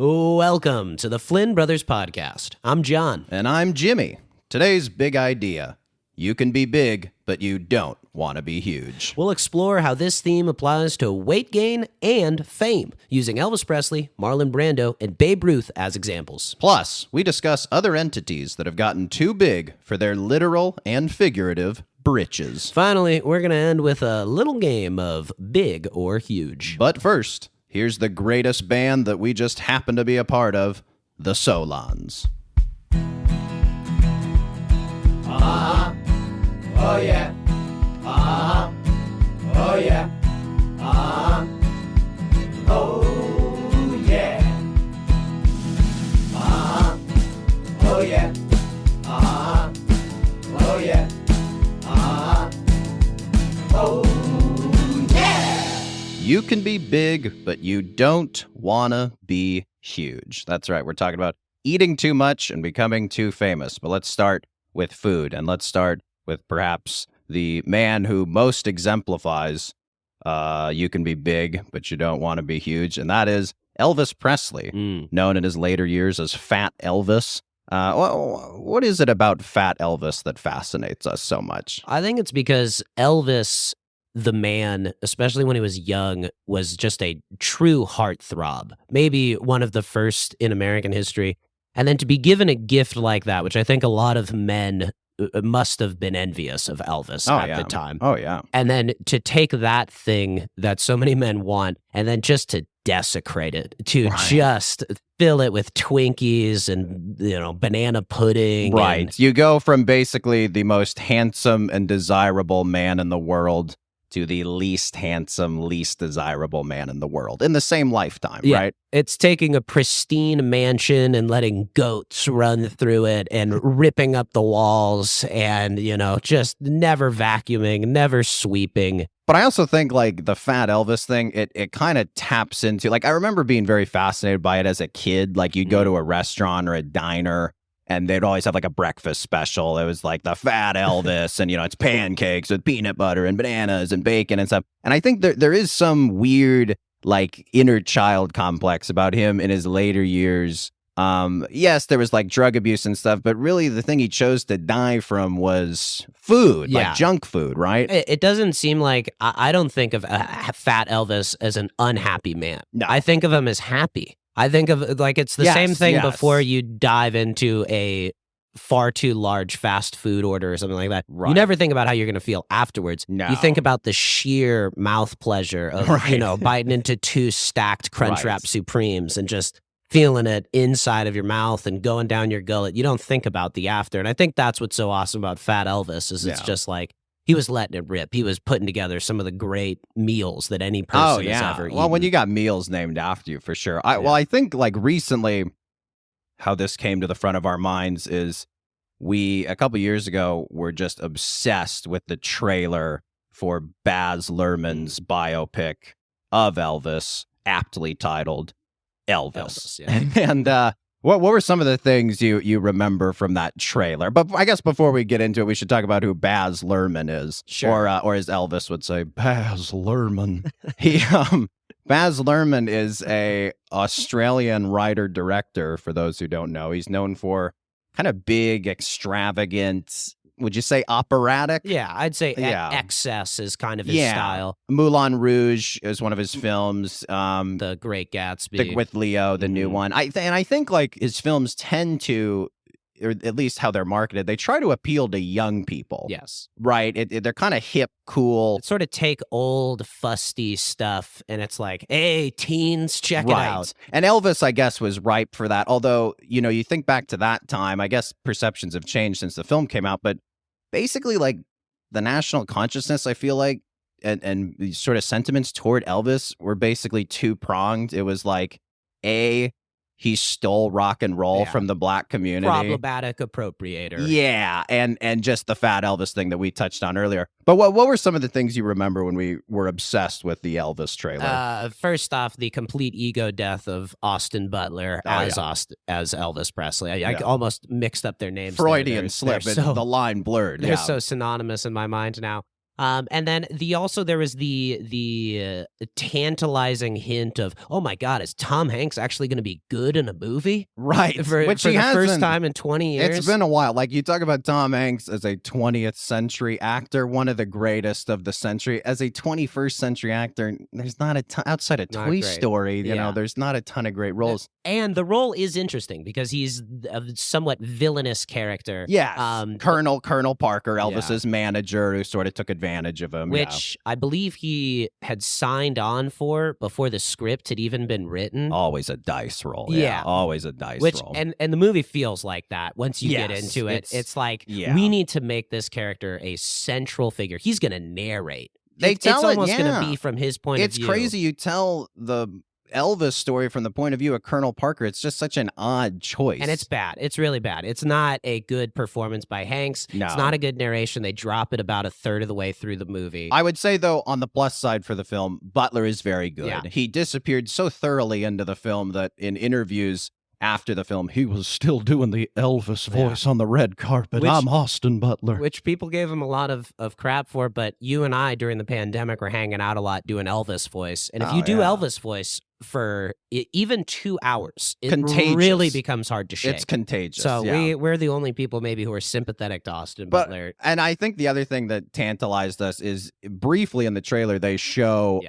Welcome to the Flynn Brothers podcast. I'm John. And I'm Jimmy. Today's big idea. You can be big, but you don't want to be huge. We'll explore how this theme applies to weight gain and fame, using Elvis Presley, Marlon Brando, and Babe Ruth as examples. Plus, we discuss other entities that have gotten too big for their literal and figurative britches. Finally, we're going to end with a little game of big or huge. But first, here's the greatest band that we just happen to be a part of, the Solons. Oh yeah. Oh yeah. Oh yeah. Oh yeah. Oh yeah. Oh yeah. You can be big, but you don't want to be huge. That's right. We're talking about eating too much and becoming too famous. But let's start with food, and let's start with perhaps the man who most exemplifies you can be big, but you don't want to be huge, and that is Elvis Presley, known in his later years as Fat Elvis. What is it about Fat Elvis that fascinates us so much? I think it's because Elvis, the man, especially when he was young, was just a true heartthrob, maybe one of the first in American history. And then to be given a gift like that, which I think a lot of men must have been envious of Elvis at the time. Oh, yeah. And then to take that thing that so many men want and then just to desecrate it, to just fill it with Twinkies and, banana pudding. Right. And You go from basically the most handsome and desirable man in the world to the least handsome, least desirable man in the world in the same lifetime, right? It's taking a pristine mansion and letting goats run through it and ripping up the walls and, just never vacuuming, never sweeping. But I also think like the Fat Elvis thing, it kind of taps into, like, I remember being very fascinated by it as a kid. Like you'd go to a restaurant or a diner and they'd always have like a breakfast special. It was like the Fat Elvis and, it's pancakes with peanut butter and bananas and bacon and stuff. And I think there is some weird like inner child complex about him in his later years. Yes, there was like drug abuse and stuff, but really the thing he chose to die from was food, like junk food, right? It doesn't seem like, I don't think of Fat Elvis as an unhappy man. No. I think of him as happy. I think of like it's the same thing before you dive into a far too large fast food order or something like that. Right. You never think about how you're going to feel afterwards. No. You think about the sheer mouth pleasure of, biting into 2 stacked Crunchwrap Supremes and just feeling it inside of your mouth and going down your gullet. You don't think about the after. And I think that's what's so awesome about Fat Elvis is it's just like, he was letting it rip. He was putting together some of the great meals that any person has ever eaten. Well, when you got meals named after you, for sure. Well, I think like recently how this came to the front of our minds is we, a couple years ago, were just obsessed with the trailer for Baz Luhrmann's biopic of Elvis, aptly titled Elvis. And what were some of the things you remember from that trailer? But I guess before we get into it, we should talk about who Baz Luhrmann is. Sure. Or as Elvis would say, Baz Luhrmann. Baz Luhrmann is a Australian writer-director, for those who don't know. He's known for kind of big, extravagant, would you say operatic? Yeah, I'd say excess is kind of his style. Moulin Rouge is one of his films. The Great Gatsby. With Leo, the new one. And I think like his films tend to, or at least how they're marketed, they try to appeal to young people. Yes. Right? They're kind of hip, cool. It's sort of take old, fusty stuff, and it's like, hey, teens, check it out. And Elvis, I guess, was ripe for that. Although, you think back to that time, I guess perceptions have changed since the film came out, but basically, like, the national consciousness, I feel like, and the sort of sentiments toward Elvis were basically two-pronged. It was like, he stole rock and roll from the black community. Problematic appropriator. Yeah, and just the Fat Elvis thing that we touched on earlier. But what were some of the things you remember when we were obsessed with the Elvis trailer? First off, the complete ego death of Austin Butler as Elvis Presley. I almost mixed up their names. Freudian slip. The line blurred. They're so synonymous in my mind now. And then there was the tantalizing hint of, oh my God, is Tom Hanks actually going to be good in a movie? Right. Which for the first time in 20 years. It's been a while. Like, you talk about Tom Hanks as a 20th century actor, one of the greatest of the century. As a 21st century actor, there's not a ton, outside of Toy Story, you know, there's not a ton of great roles. And the role is interesting because he's a somewhat villainous character. Yeah. Colonel Parker, Elvis's manager, who sort of took advantage of him. Which I believe he had signed on for before the script had even been written. Always a dice roll. Yeah. Always a dice roll. And the movie feels like that once you get into it. It's like, we need to make this character a central figure. He's going to narrate. It's almost going to be from his point of view. It's crazy. You tell the Elvis story from the point of view of Colonel Parker. It's just such an odd choice. And it's bad. It's really bad. It's not a good performance by Hanks. No. It's not a good narration. They drop it about a third of the way through the movie. I would say, though, on the plus side for the film, Butler is very good. Yeah. He disappeared so thoroughly into the film that in interviews after the film, he was still doing the Elvis voice on the red carpet. I'm Austin Butler. Which people gave him a lot of crap for, but you and I, during the pandemic, were hanging out a lot doing Elvis voice. And if you do Elvis voice for even 2 hours, it really becomes hard to shake. It's contagious. So we're the only people maybe who are sympathetic to Austin Butler. And I think the other thing that tantalized us is briefly in the trailer, they show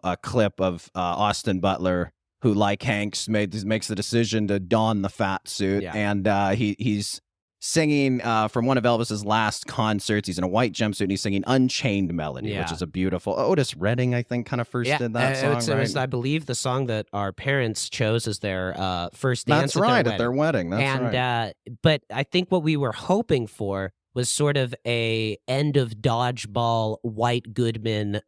a clip of Austin Butler, who, like Hanks, makes the decision to don the fat suit. Yeah. And he's singing from one of Elvis's last concerts. He's in a white jumpsuit, and he's singing Unchained Melody, which is a beautiful... Otis Redding, I think, kind of first did that song, it was, I believe, the song that our parents chose as their first dance at their wedding. That's right. But I think what we were hoping for was sort of a end of Dodgeball, White Goodman...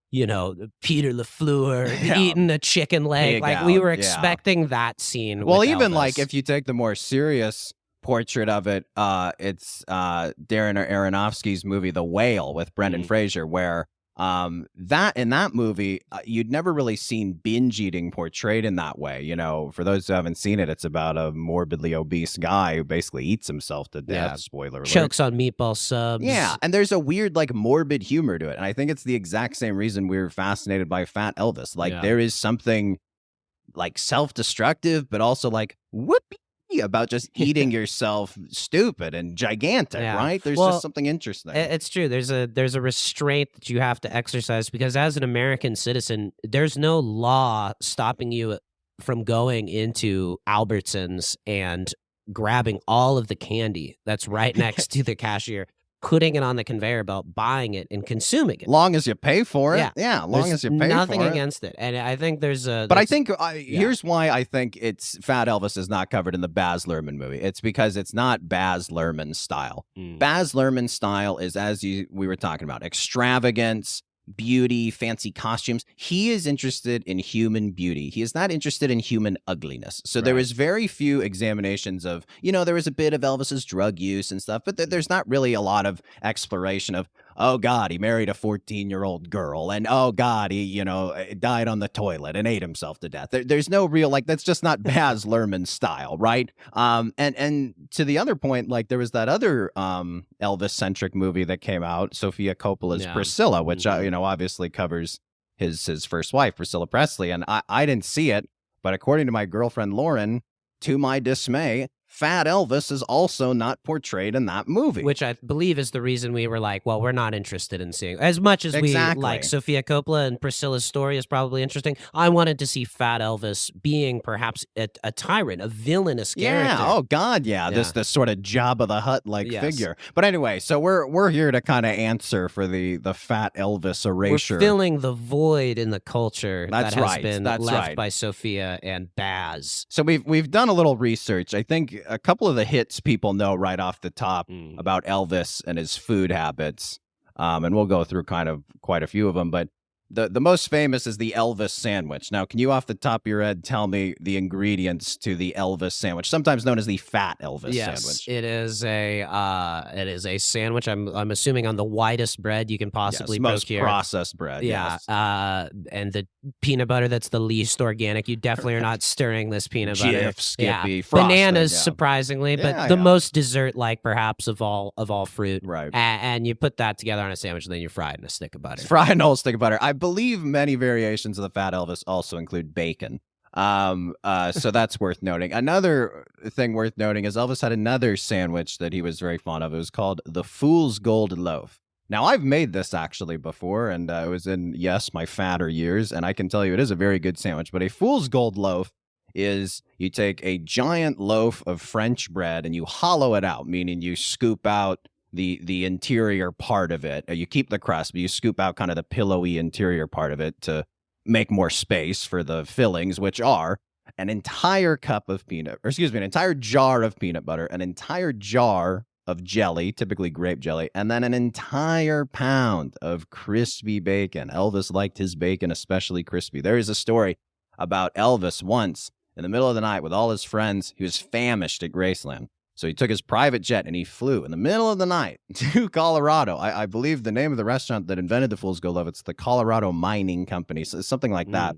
Peter LaFleur eating a chicken leg. We were expecting that scene. Well, with even Elvis. if you take the more serious portrait of it, it's Darren Aronofsky's movie The Whale with Brendan Fraser, where in that movie, you'd never really seen binge eating portrayed in that way. You know, for those who haven't seen it, it's about a morbidly obese guy who basically eats himself to death. Yeah. Spoiler alert. Chokes on meatball subs. Yeah, and there's a weird, morbid humor to it. And I think it's the exact same reason we were fascinated by Fat Elvis. There is something, self-destructive, but also, whoopee about just eating yourself stupid and gigantic, right? There's just something interesting. It's true. There's a restraint that you have to exercise because as an American citizen, there's no law stopping you from going into Albertsons and grabbing all of the candy that's right next to the cashier, putting it on the conveyor belt, buying it, and consuming it. Long as you pay for it. Yeah, long as you pay for it. Nothing against it. And I think there's a... But I think, here's why I think Fat Elvis is not covered in the Baz Luhrmann movie. It's because it's not Baz Luhrmann style. Baz Luhrmann style is, as we were talking about, extravagance, beauty, fancy costumes. He is interested in human beauty. He is not interested in human ugliness. So there is very few examinations of, there was a bit of Elvis's drug use and stuff, but there's not really a lot of exploration of, oh God, he married a 14-year-old girl, and oh God, he, died on the toilet and ate himself to death. There's no real, that's just not Baz Luhrmann style, right? And to the other point, there was that other Elvis-centric movie that came out, Sofia Coppola's Priscilla, which, obviously covers his first wife, Priscilla Presley, and I didn't see it, but according to my girlfriend Lauren, to my dismay, Fat Elvis is also not portrayed in that movie. Which I believe is the reason we were like, well, we're not interested in seeing. As much as we like Sofia Coppola and Priscilla's story is probably interesting, I wanted to see Fat Elvis being perhaps a tyrant, a villainous character. Yeah, oh God, yeah. This sort of Jabba the Hutt-like figure. But anyway, so we're here to kind of answer for the Fat Elvis erasure. We're filling the void in the culture that has been left by Sofia and Baz. So we've done a little research. I think a couple of the hits people know right off the top about Elvis and his food habits, and we'll go through kind of quite a few of them, but the most famous is the Elvis sandwich. Now, can you off the top of your head tell me the ingredients to the Elvis sandwich, sometimes known as the fat Elvis sandwich? It is a sandwich. I'm assuming on the whitest bread you can possibly most procure. processed bread. Yeah. Yes. And the peanut butter that's the least organic. You definitely are not stirring this peanut butter. Jif, Skippy, frosting, bananas, yeah. surprisingly, but Yeah, the yeah. most dessert-like perhaps of all fruit. Right. And you put that together on a sandwich, and then you fry it in a stick of butter. Fried in a whole stick of butter. I believe many variations of the fat Elvis also include bacon. So that's worth noting. Another thing worth noting is Elvis had another sandwich that he was very fond of. It was called the Fool's Gold Loaf. Now, I've made this actually before, and it was in, yes, my fatter years, and I can tell you it is a very good sandwich. But a Fool's Gold Loaf is you take a giant loaf of French bread and you hollow it out, meaning you scoop out the interior part of it. You keep the crust, but you scoop out kind of the pillowy interior part of it to make more space for the fillings, which are an entire an entire jar of peanut butter, an entire jar of jelly, typically grape jelly, and then an entire pound of crispy bacon. Elvis liked his bacon especially crispy. There is a story about Elvis once in the middle of the night with all his friends. He was famished at Graceland. So he took his private jet and he flew in the middle of the night to Colorado. I believe the name of the restaurant that invented the Fool's Gold Loaf, it's the Colorado Mining Company, so something like that.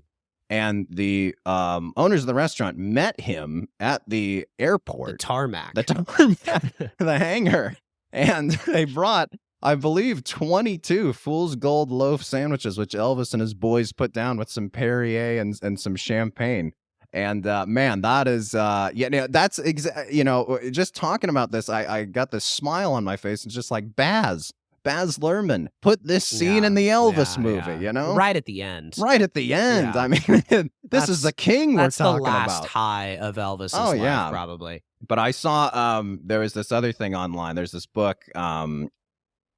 And the owners of the restaurant met him at the airport. The tarmac. The hangar. And they brought, I believe, 22 Fool's Gold Loaf sandwiches, which Elvis and his boys put down with some Perrier and some champagne. And man, that is, that's just talking about this, I got this smile on my face. It's just like Baz Luhrmann put this scene in the Elvis movie, you know? Right at the end. Right at the end. Yeah. I mean, this is the king we're talking about. That's the last high of Elvis's life, probably. But I saw, there was this other thing online. There's this book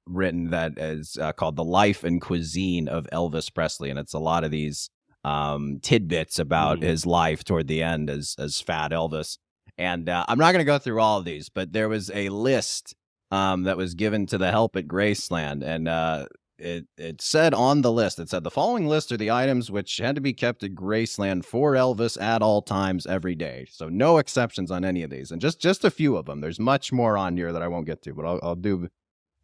written that is called The Life and Cuisine of Elvis Presley. And it's a lot of these tidbits about his life toward the end as Fat Elvis. And I'm not going to go through all of these, but there was a list that was given to the help at Graceland, and it said on the list, it said the following list are the items which had to be kept at Graceland for Elvis at all times every day. So no exceptions on any of these, and just a few of them. There's much more on here that I won't get to, but I'll do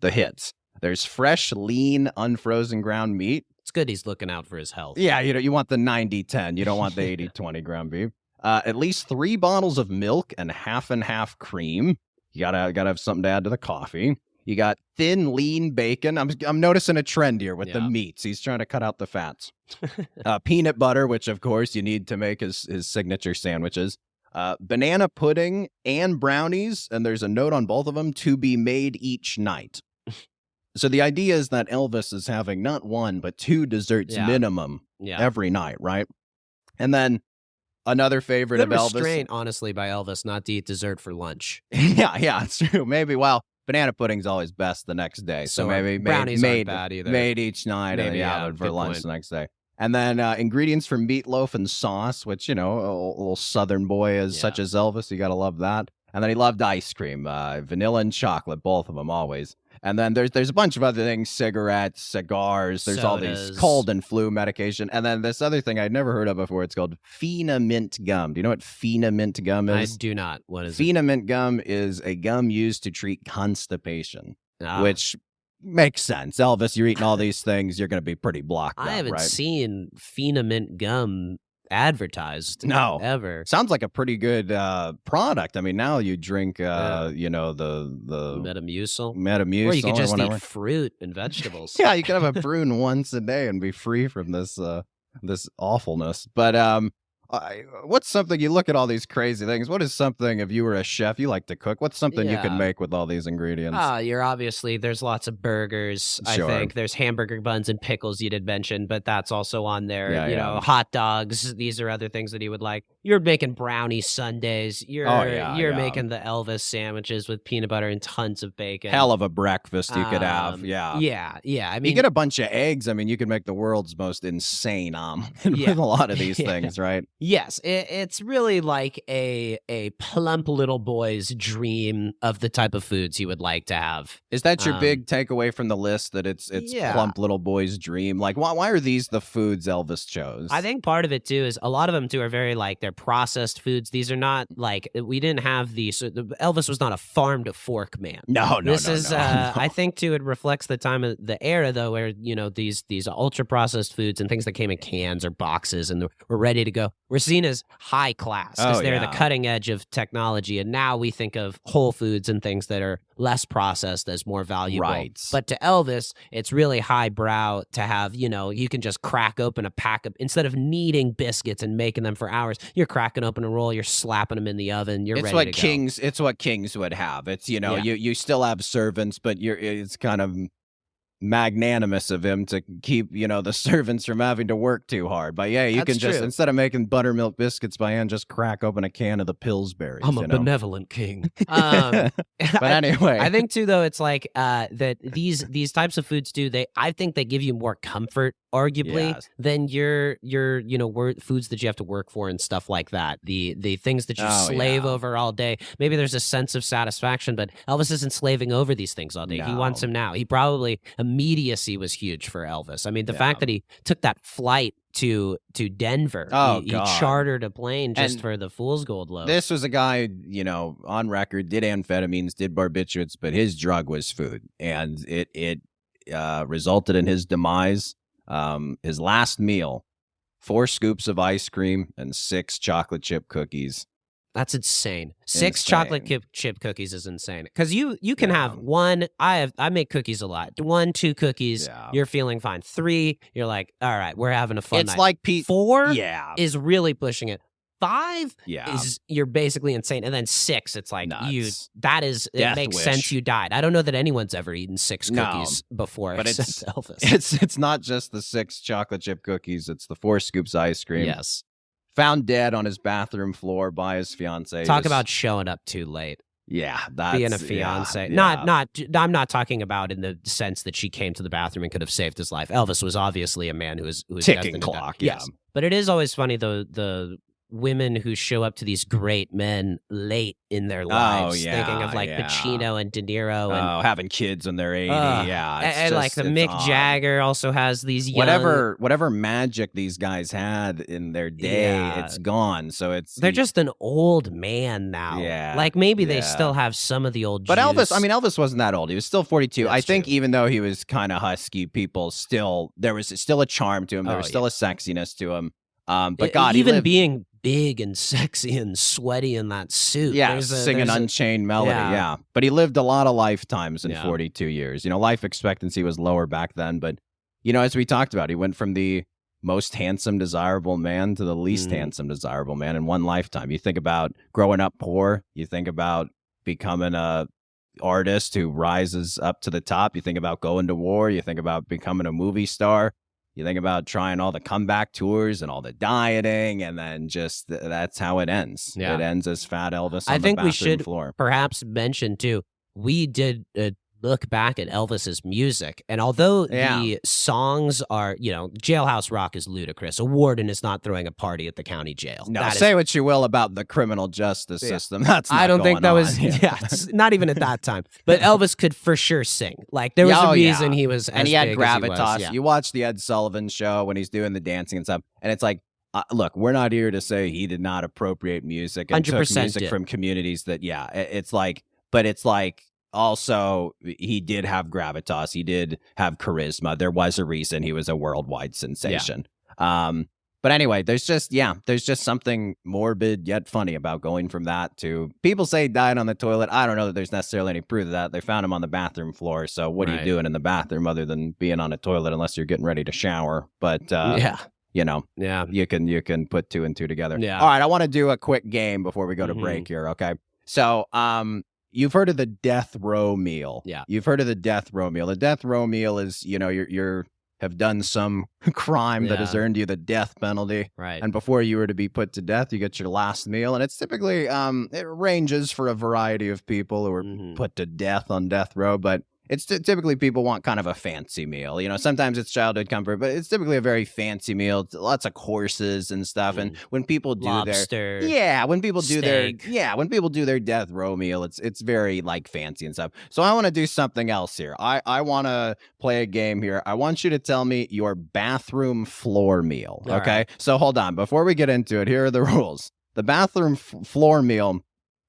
the hits. There's fresh, lean, unfrozen ground meat. It's good he's looking out for his health. Yeah, you want the 90-10. You don't want the 80-20 ground beef. At least 3 bottles of milk and half cream. You gotta have something to add to the coffee. You got thin, lean bacon. I'm noticing a trend here with the meats. He's trying to cut out the fats. Peanut butter, which of course you need to make his signature sandwiches. Banana pudding and brownies, and there's a note on both of them, to be made each night. So the idea is that Elvis is having not 1, but 2 desserts minimum every night, right? And then another favorite of Elvis. Restraint, honestly, by Elvis not to eat dessert for lunch. Yeah, it's true. Maybe, banana pudding's always best the next day. So maybe brownies aren't bad either. Made each night, maybe, for lunch the next day. And then ingredients for meatloaf and sauce, which, a little Southern boy such as Elvis, you got to love that. And then he loved ice cream, vanilla and chocolate, both of them always. And then there's a bunch of other things, cigarettes, cigars, there's all these cold and flu medication. And then this other thing I'd never heard of before, it's called Fina Mint Gum. Do you know what Fina Mint Gum is? I do not. What is Fina Mint Gum is a gum used to treat constipation, which makes sense. Elvis, you're eating all these things, you're going to be pretty blocked out, I haven't right? seen Fina Mint Gum advertised ever. Sounds like a pretty good product. I mean, now you drink the Metamucil, or you could just eat fruit and vegetables. Yeah, you could have a prune once a day and be free from this awfulness. But what's something, you look at all these crazy things, what is something, if you were a chef, you like to cook, what's something you could make with all these ingredients? There's lots of burgers. Sure. I think there's hamburger buns and pickles you did mention, but that's also on there. Hot dogs. These are other things that he would like. You're making brownie sundaes. You're making the Elvis sandwiches with peanut butter and tons of bacon. Hell of a breakfast you could have. Yeah. I mean, you get a bunch of eggs. I mean, you could make the world's most insane omelet with a lot of these things, right? Yes, it's really like a plump little boy's dream of the type of foods he would like to have. Is that your big takeaway from the list, that it's Yeah. plump little boy's dream? Like, why are these the foods Elvis chose? I think part of it too is a lot of them too are very like they're processed foods. These are not like we didn't have these. So Elvis was not a farm to fork man. No. This is I think too it reflects the time of the era though, where these ultra processed foods and things that came in cans or boxes and were ready to go. We're seen as high class because they're the cutting edge of technology, and now we think of Whole Foods and things that are less processed as more valuable. Right. But to Elvis, it's really highbrow to have, you can just crack open a pack of, instead of kneading biscuits and making them for hours, you're cracking open a roll, you're slapping them in the oven, you're ready to go. It's what kings would have. It's, you still have servants, but it's kind of magnanimous of him to keep, the servants from having to work too hard. But yeah, you That's can just, true. instead of making buttermilk biscuits by hand, just crack open a can of the Pillsbury's. I'm a benevolent king. But anyway. I think too, though, it's like that these types of foods too. I think they give you more comfort, arguably, than your foods that you have to work for and stuff like that. The things that you slave over all day. Maybe there's a sense of satisfaction, but Elvis isn't slaving over these things all day. No. He wants them now. He probably immediacy was huge for Elvis. I mean, the fact that he took that flight to Denver. He chartered a plane just for the Fool's Gold loaf. This was a guy, on record, did amphetamines, did barbiturates, but his drug was food, and it resulted in his demise. His last meal, 4 scoops of ice cream and 6 chocolate chip cookies. That's insane. 6 chocolate chip cookies is insane. Because you can have one. I make cookies a lot. 1, 2 cookies, you're feeling fine. 3, you're like, all right, we're having a fun night. It's like Pete. 4 is really pushing it. 5 Yeah. is you're basically insane, and then 6, it's like Nuts. It makes wish. sense you died. I don't know that anyone's ever eaten 6 cookies before, but except Elvis. It's not just the 6 chocolate chip cookies; it's the 4 scoops of ice cream. Yes, found dead on his bathroom floor by his fiance. Talk about showing up too late. Yeah, that's being a fiance. Yeah. I'm not talking about in the sense that she came to the bathroom and could have saved his life. Elvis was obviously a man who was ticking clock. Yes, but it is always funny though the women who show up to these great men late in their lives, thinking of like Pacino and De Niro and having kids when they're 80. And like the Mick Jagger also has these young... whatever magic these guys had in their day, it's gone. So they're just an old man now. Yeah, like maybe they still have some of the old. But juice. Elvis wasn't that old. He was still 42. That's I think true. even though he was kind of husky, there was still a charm to him. There was still a sexiness to him. But God, even being big and sexy and sweaty in that suit. Singing Unchained Melody. Yeah. But he lived a lot of lifetimes in 42 years. Life expectancy was lower back then. But, as we talked about, he went from the most handsome, desirable man to the least handsome, desirable man in one lifetime. You think about growing up poor. You think about becoming a artist who rises up to the top. You think about going to war. You think about becoming a movie star. You think about trying all the comeback tours and all the dieting, and then just that's how it ends. Yeah. It ends as Fat Elvis on I the think bathroom we should floor. perhaps mention too, we did look back at Elvis's music, and although the songs are, Jailhouse Rock is ludicrous. A warden is not throwing a party at the county jail. No, say what you will about the criminal justice system. That's not I don't think that going was on. it's not even at that time. But Elvis could for sure sing. Like there was a reason he was, and as he had big as he gravitas. was. You watch the Ed Sullivan Show when he's doing the dancing and stuff, and it's like, look, we're not here to say he did not appropriate music and took 100% music did. from communities that, it's like, but it's like. Also, he did have gravitas. He did have charisma. There was a reason he was a worldwide sensation. But anyway, there's just something morbid yet funny about going from that to people say he died on the toilet. I don't know that there's necessarily any proof of that. They found him on the bathroom floor. So what are you doing in the bathroom other than being on a toilet unless you're getting ready to shower? But you can put 2 and 2 together. Yeah. All right, I want to do a quick game before we go to break here. Okay. So, you've heard of the death row meal. Yeah. You've heard of the death row meal. The death row meal is, you're have done some crime that has earned you the death penalty. Right. And before you were to be put to death, you get your last meal. And it's typically, it ranges for a variety of people who are put to death on death row, but it's typically people want kind of a fancy meal. Sometimes it's childhood comfort, but it's typically a very fancy meal. Lots of courses and stuff. And when people do Lobster, when people do steak. when people do their death row meal, it's very like fancy and stuff. So I want to do something else here. I want to play a game here. I want you to tell me your bathroom floor meal. All Okay. right. So hold on. Before we get into it, here are the rules. The bathroom floor meal,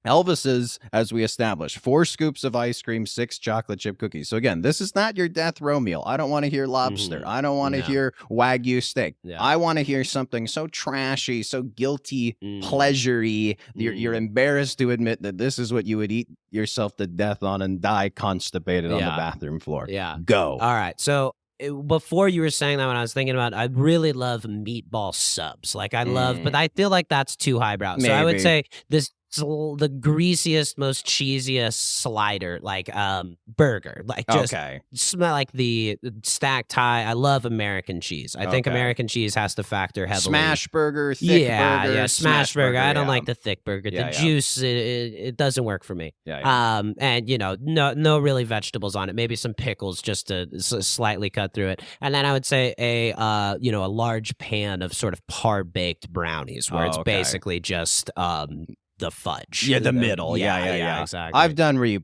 Elvis's, as we established, 4 scoops of ice cream, 6 chocolate chip cookies. So again, this is not your death row meal. I don't want to hear lobster. I don't want to hear Wagyu steak. Yeah. I want to hear something so trashy, so guilty, pleasure-y. You're embarrassed to admit that this is what you would eat yourself to death on and die constipated on the bathroom floor. Yeah. Go. All right. So before you were saying that, when I was thinking about, I really love meatball subs. Like I love, but I feel like that's too highbrow. So I would Maybe. say the greasiest, most cheesiest slider, like burger, like just smell like the stacked high. I love American cheese. I think American cheese has to factor heavily. Smash burger, thick burger. Yeah, smash burger. I don't like the thick burger. The juice, it doesn't work for me. And no really vegetables on it. Maybe some pickles just to slightly cut through it. And then I would say a large pan of sort of par-baked brownies, where it's basically just the fudge. Yeah, the middle. Yeah, exactly. I've done where you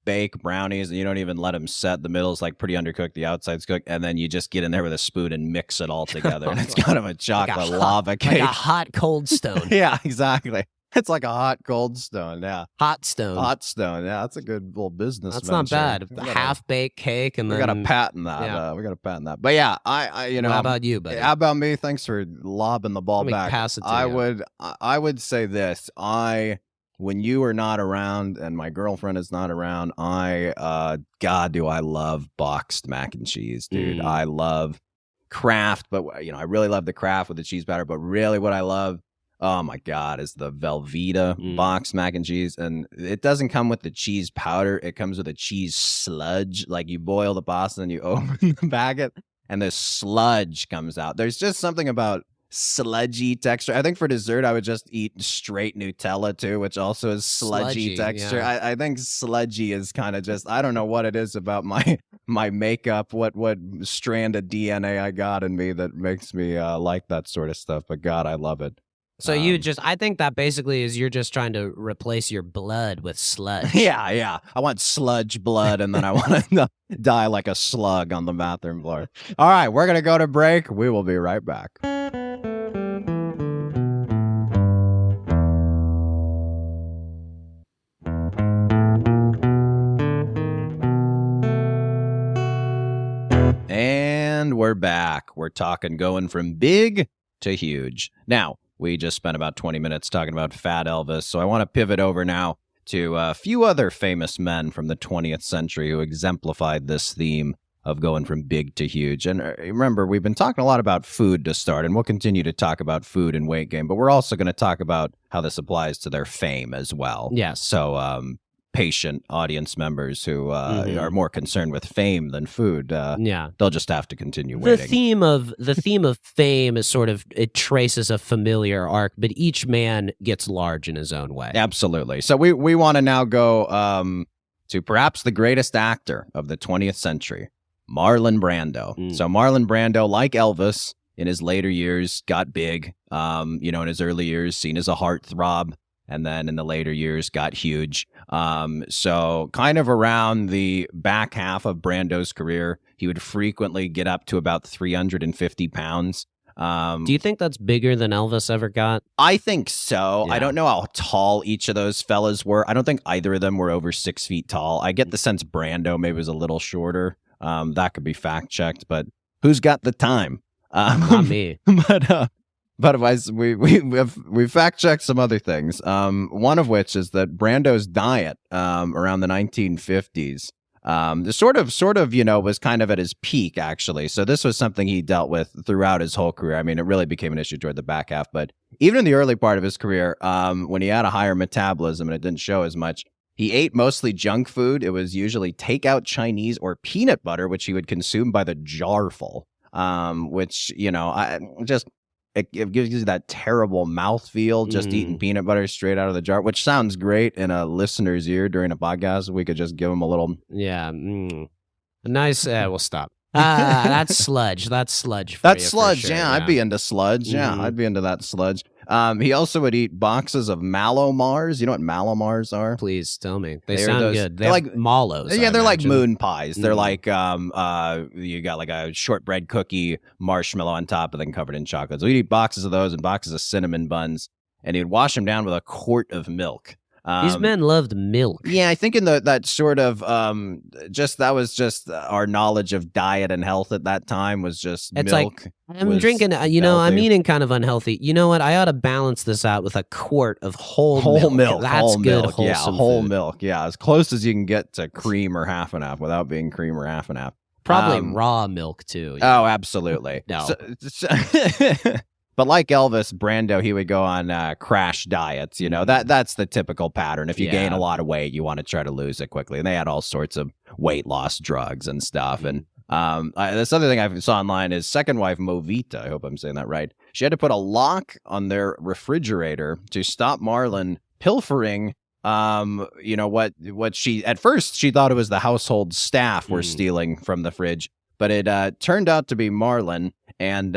bake brownies and you don't even let them set. The middle's like pretty undercooked, the outside's cooked, and then you just get in there with a spoon and mix it all together. And it's kind of a chocolate lava cake. Like a hot cold stone. Yeah, exactly. It's like a hot cold stone. Yeah. Hot stone. Yeah, that's a good little business. That's not bad. Half-baked cake, and then we got to patent that. Yeah. We got to patent that. But yeah, I how about you, buddy? How about me? Thanks for lobbing the ball Let me back. pass it to you. I would say this. When you are not around and my girlfriend is not around, God, do I love boxed mac and cheese, dude. I love Kraft, but I really love the Kraft with the cheese batter. But really, what I love, oh my God, is the Velveeta boxed mac and cheese. And it doesn't come with the cheese powder. It comes with a cheese sludge. Like you boil the pasta and you open the packet and the sludge comes out. There's just something about sludgy texture. I think for dessert, I would just eat straight Nutella too, which also is sludgy texture. Yeah. I think sludgy is kind of just, I don't know what it is about my makeup, what strand of DNA I got in me that makes me like that sort of stuff. But God, I love it. So I think that basically is you're just trying to replace your blood with sludge. Yeah. I want sludge blood, and then I want to die like a slug on the bathroom floor. All right, we're going to go to break. We will be right back. And we're back. We're talking going from big to huge. Now, we just spent about 20 minutes talking about Fat Elvis, so I want to pivot over now to a few other famous men from the 20th century who exemplified this theme of going from big to huge. And remember, we've been talking a lot about food to start, and we'll continue to talk about food and weight gain, but we're also going to talk about how this applies to their fame as well. Yes. So, patient audience members who are more concerned with fame than food, they'll just have to continue waiting. The theme of fame is sort of, it traces a familiar arc, but each man gets large in his own way. Absolutely. So we want to now go to perhaps the greatest actor of the 20th century, Marlon Brando. So Marlon Brando, like Elvis, in his later years got big. In his early years, seen as a heartthrob. And then in the later years got huge. So kind of around the back half of Brando's career, he would frequently get up to about 350 pounds. Do you think that's bigger than Elvis ever got? I think so. Yeah. I don't know how tall each of those fellas were. I don't think either of them were over 6 feet tall. I get the sense Brando maybe was a little shorter. That could be fact checked, but who's got the time? Not me. But we fact checked some other things. One of which is that Brando's diet around the 1950s, sort of was kind of at his peak actually. So this was something he dealt with throughout his whole career. I mean, it really became an issue toward the back half, but even in the early part of his career, when he had a higher metabolism and it didn't show as much, he ate mostly junk food. It was usually takeout Chinese or peanut butter, which he would consume by the jarful. Which it gives you that terrible mouthfeel just eating peanut butter straight out of the jar, which sounds great in a listener's ear during a podcast. We could just give them a little. Yeah. Nice. We'll stop. That's sludge. That's sludge. That's you, sludge. sure, yeah, I'd be into sludge. Yeah, I'd be into that sludge. He also would eat boxes of Mallomars. You know what Mallomars are? Please tell me. They They're sound good. They're like mallows. Yeah, they're like imagine. moon pies. They're like you got like a shortbread cookie marshmallow on top and then covered in chocolate. So he'd eat boxes of those and boxes of cinnamon buns, and he'd wash them down with a quart of milk. These men loved milk. Yeah, I think in that sort of that was just our knowledge of diet and health at that time was just It's milk. like, I'm drinking, I'm eating kind of unhealthy. You know what? I ought to balance this out with a quart of whole milk. That's whole good, milk. Yeah, wholesome whole food. milk. Yeah, as close as you can get to cream or half and half without being cream or half and half. Probably raw milk, too. Oh, absolutely. No. But like Elvis Brando, he would go on crash diets. That's the typical pattern. If you gain a lot of weight, you want to try to lose it quickly. And they had all sorts of weight loss drugs and stuff. And this other thing I saw online is second wife Movita. I hope I'm saying that right. She had to put a lock on their refrigerator to stop Marlon pilfering. What she at first she thought it was the household staff were stealing from the fridge, but it turned out to be Marlon. And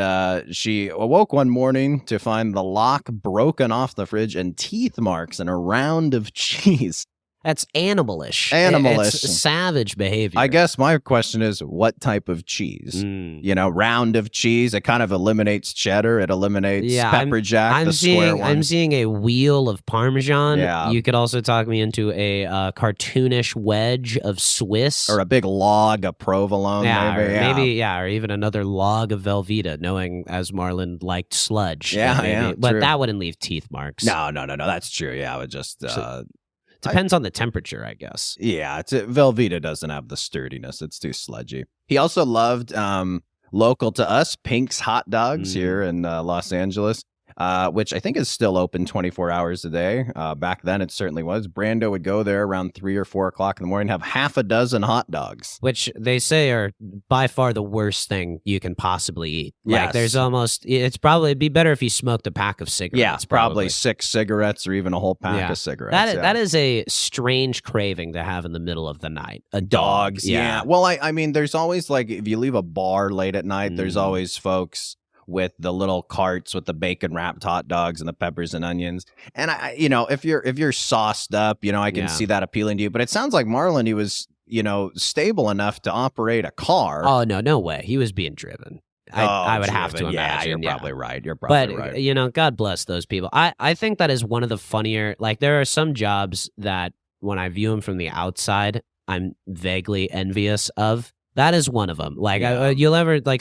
she awoke one morning to find the lock broken off the fridge and teeth marks and a round of cheese. That's animalish. Animalish. It's savage behavior. I guess my question is, what type of cheese? Round of cheese. It kind of eliminates cheddar. It eliminates pepper jack, the square one. I'm seeing a wheel of Parmesan. Yeah. You could also talk me into a cartoonish wedge of Swiss. Or a big log of provolone, maybe. Or even another log of Velveeta, knowing as Marlon liked sludge. Yeah, But true. that wouldn't leave teeth marks. No, that's true. Yeah, it would just... Depends on the temperature, I guess. Yeah, Velveeta doesn't have the sturdiness. It's too sludgy. He also loved, local to us, Pink's Hot Dogs here in Los Angeles, which I think is still open 24 hours a day. Back then, it certainly was. Brando would go there around 3 or 4 o'clock in the morning, have half a dozen hot dogs. Which they say are by far the worst thing you can possibly eat. Like, Yes. it'd be better if you smoked a pack of cigarettes. Yeah, probably 6 cigarettes or even a whole pack of cigarettes. That is a strange craving to have in the middle of the night. Dogs, yeah. Well, I mean, there's always, like, if you leave a bar late at night, there's always folks with the little carts with the bacon wrapped hot dogs and the peppers and onions. And if you're sauced up, I can see that appealing to you. But it sounds like Marlon, he was, stable enough to operate a car. Oh, no way. He was being driven. I would have to imagine. Yeah, you're probably right. You're probably right. But, God bless those people. I think that is one of the funnier, like, there are some jobs that when I view them from the outside, I'm vaguely envious of. That is one of them. Like,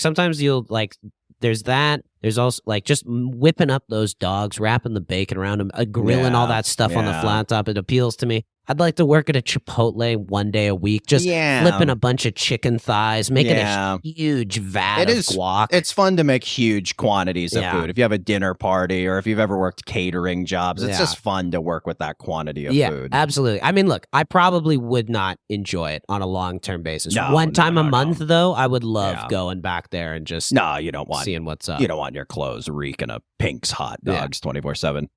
sometimes you'll, like, there's that. There's also, like, just whipping up those dogs, wrapping the bacon around them, grilling all that stuff on the flat top. It appeals to me. I'd like to work at a Chipotle one day a week, just flipping a bunch of chicken thighs, making a huge vat of guac. It's fun to make huge quantities of food. If you have a dinner party or if you've ever worked catering jobs, it's just fun to work with that quantity of food. Yeah, absolutely. I mean, look, I probably would not enjoy it on a long-term basis. One time a month, though, I would love going back there and just you don't want seeing what's up. You don't want your clothes reeking of Pink's Hot Dogs 24/7.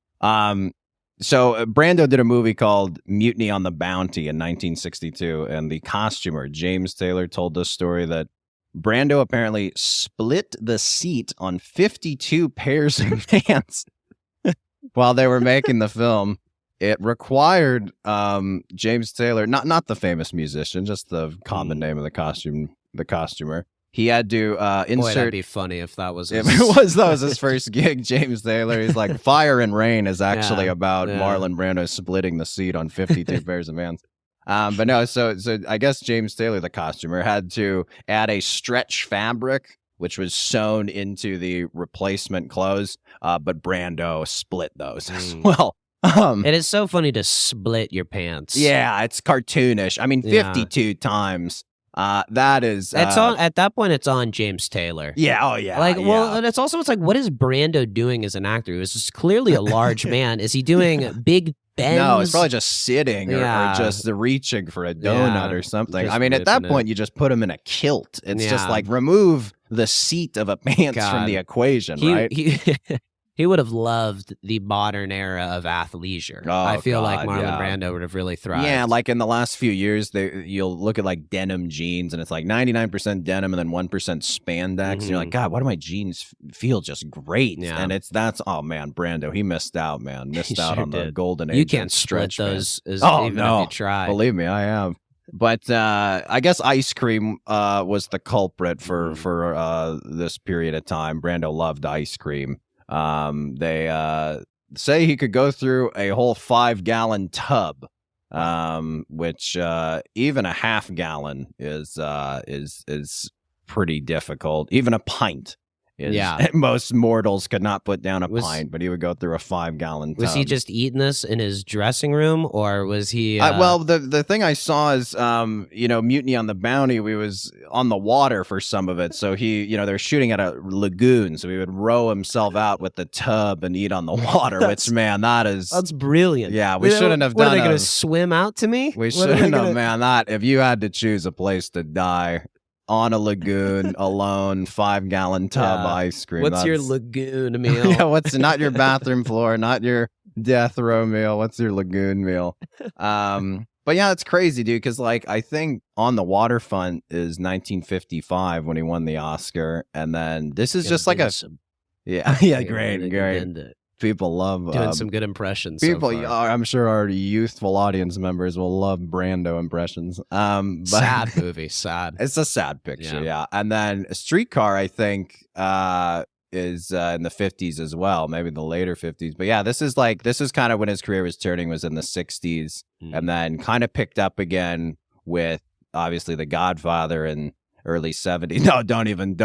So Brando did a movie called Mutiny on the Bounty in 1962, and the costumer, James Taylor, told this story that Brando apparently split the seat on 52 pairs of pants while they were making the film. It required James Taylor, not the famous musician, just the common name of the costumer. He had to insert. Boy, that'd be funny if that was. That was his first gig. James Taylor. He's like, Fire and Rain is actually about Marlon Brando splitting the seat on 52 pairs of pants. But no, so I guess James Taylor, the costumer, had to add a stretch fabric which was sewn into the replacement clothes. But Brando split those as well. It is so funny to split your pants. Yeah, it's cartoonish. I mean, 52 times. That is. It's on at that point. It's on James Taylor. Yeah. Oh, yeah. Well, and it's also like, what is Brando doing as an actor? He was just clearly a large man. Is he doing big bends. No, it's probably just sitting or Yeah. just reaching for a donut Yeah, or something. just I mean, at that ripping point, it. you just put him in a kilt. It's just Yeah. like remove the seat of a pants from God. the equation, right? He would have loved the modern era of athleisure. Oh, I feel like God, Marlon yeah. Brando would have really thrived. Yeah, like in the last few years, you'll look at like denim jeans, and it's like 99% denim and then 1% spandex. And you're like, God, why do my jeans feel just great? Yeah. And oh man, Brando, he missed out, man. Missed out sure on the did. golden age. You of can't split stretch those pants. even no. if you try. Believe me, I have. But I guess ice cream was the culprit for this period of time. Brando loved ice cream. They say he could go through a whole 5-gallon tub, which even a half-gallon is pretty difficult. Even a pint is. Yeah. Most mortals could not put down a pint, but he would go through a 5-gallon tub. Was he just eating this in his dressing room, or was he? Well, the thing I saw is, Mutiny on the Bounty. We was on the water for some of it, so they're shooting at a lagoon, so he would row himself out with the tub and eat on the water. Which, man, that's brilliant. Yeah, we shouldn't have What done. are they going to swim out to me? We shouldn't have, man. That if you had to choose a place to die. On a lagoon, alone, 5-gallon tub ice cream. What's your lagoon meal? Yeah, what's not your bathroom floor, not your death row meal. What's your lagoon meal? But yeah, it's crazy, dude. Because I think On the Waterfront is 1955 when he won the Oscar, and then this is just like great. People love doing some good impressions. People, so far. I'm sure our youthful audience members will love Brando impressions. But Sad movie, sad. It's a sad picture, yeah. And then Streetcar, I think, is in the 50s as well, maybe the later 50s. But yeah, this is kind of when his career was turning, was in the 60s, and then kind of picked up again with obviously The Godfather and early 70s. No, don't even.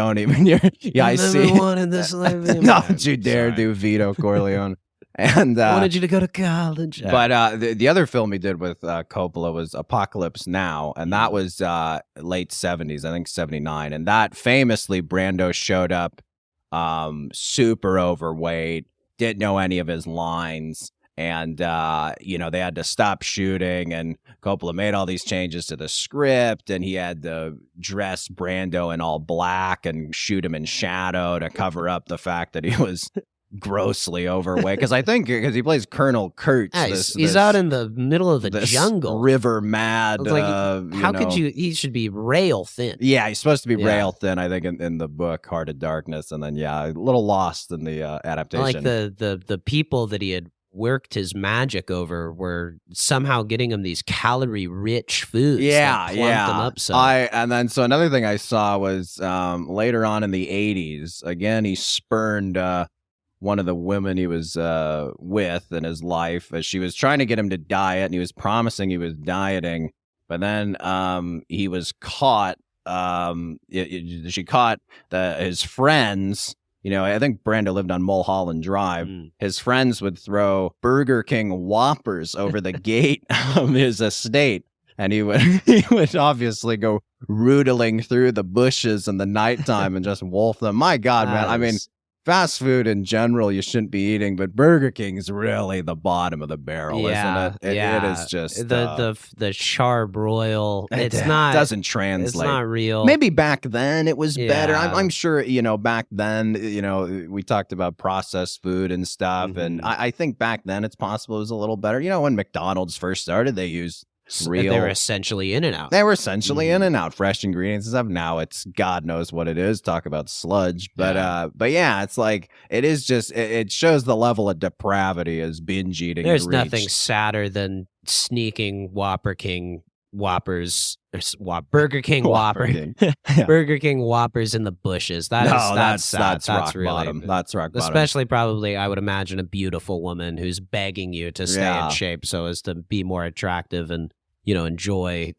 I see. Wanted this living. Don't you dare do Vito Corleone. And I wanted you to go to college. But the other film he did with Coppola was Apocalypse Now, and that was late 70s, I think 79. And that famously, Brando showed up super overweight, didn't know any of his lines. And, they had to stop shooting, and Coppola made all these changes to the script, and he had to dress Brando in all black and shoot him in shadow to cover up the fact that he was grossly overweight. Because he plays Colonel Kurtz. Yeah, he's out in the middle of the jungle. River mad. Could you? He should be rail thin. Yeah, he's supposed to be rail thin, I think, in the book Heart of Darkness. And then, a little lost in the adaptation. Like the people that he had worked his magic over were somehow getting him these calorie-rich foods. that plumped him up some. So another thing I saw was later on in the 80s, again, he spurned one of the women he was with in his life as she was trying to get him to diet, and he was promising he was dieting, but then he was caught. She caught his friends. I think Brando lived on Mulholland Drive. His friends would throw Burger King Whoppers over the gate of his estate, and he would obviously go rootling through the bushes in the nighttime and just wolf them. My God, man! I mean, fast food in general you shouldn't be eating, but Burger King is really the bottom of the barrel, isn't it? It is just the charbroil. It's not. Doesn't translate. It's not real. Maybe back then it was better. Yeah. I'm sure back then we talked about processed food and stuff, and I think back then it's possible it was a little better. When McDonald's first started, they used real. They were essentially In and Out. They were essentially In and Out, fresh ingredients and stuff. Now it's God knows what it is. Talk about sludge, but yeah, it's like it is just it shows the level of depravity as binge eating. There's nothing sadder than sneaking Burger King Whoppers, Burger King Whoppers in the bushes. That's sad. That's rock really bottom. That's rock bottom. Especially probably, I would imagine, a beautiful woman who's begging you to stay in shape so as to be more attractive and enjoy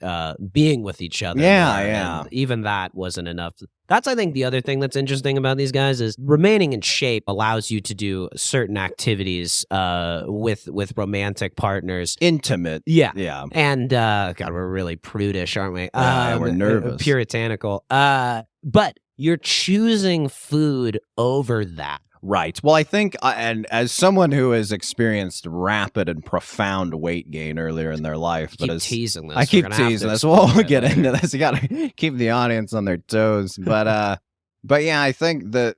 being with each other. Yeah. And even that wasn't enough. That's, I think, the other thing that's interesting about these guys is remaining in shape allows you to do certain activities with romantic partners. Intimate. Yeah. And, God, we're really prudish, aren't we? We're nervous. Puritanical. But you're choosing food over that. Right. Well, I think, and as someone who has experienced rapid and profound weight gain earlier in their life, keep teasing this. I keep teasing this. We'll get into this. You got to keep the audience on their toes. But yeah, I think the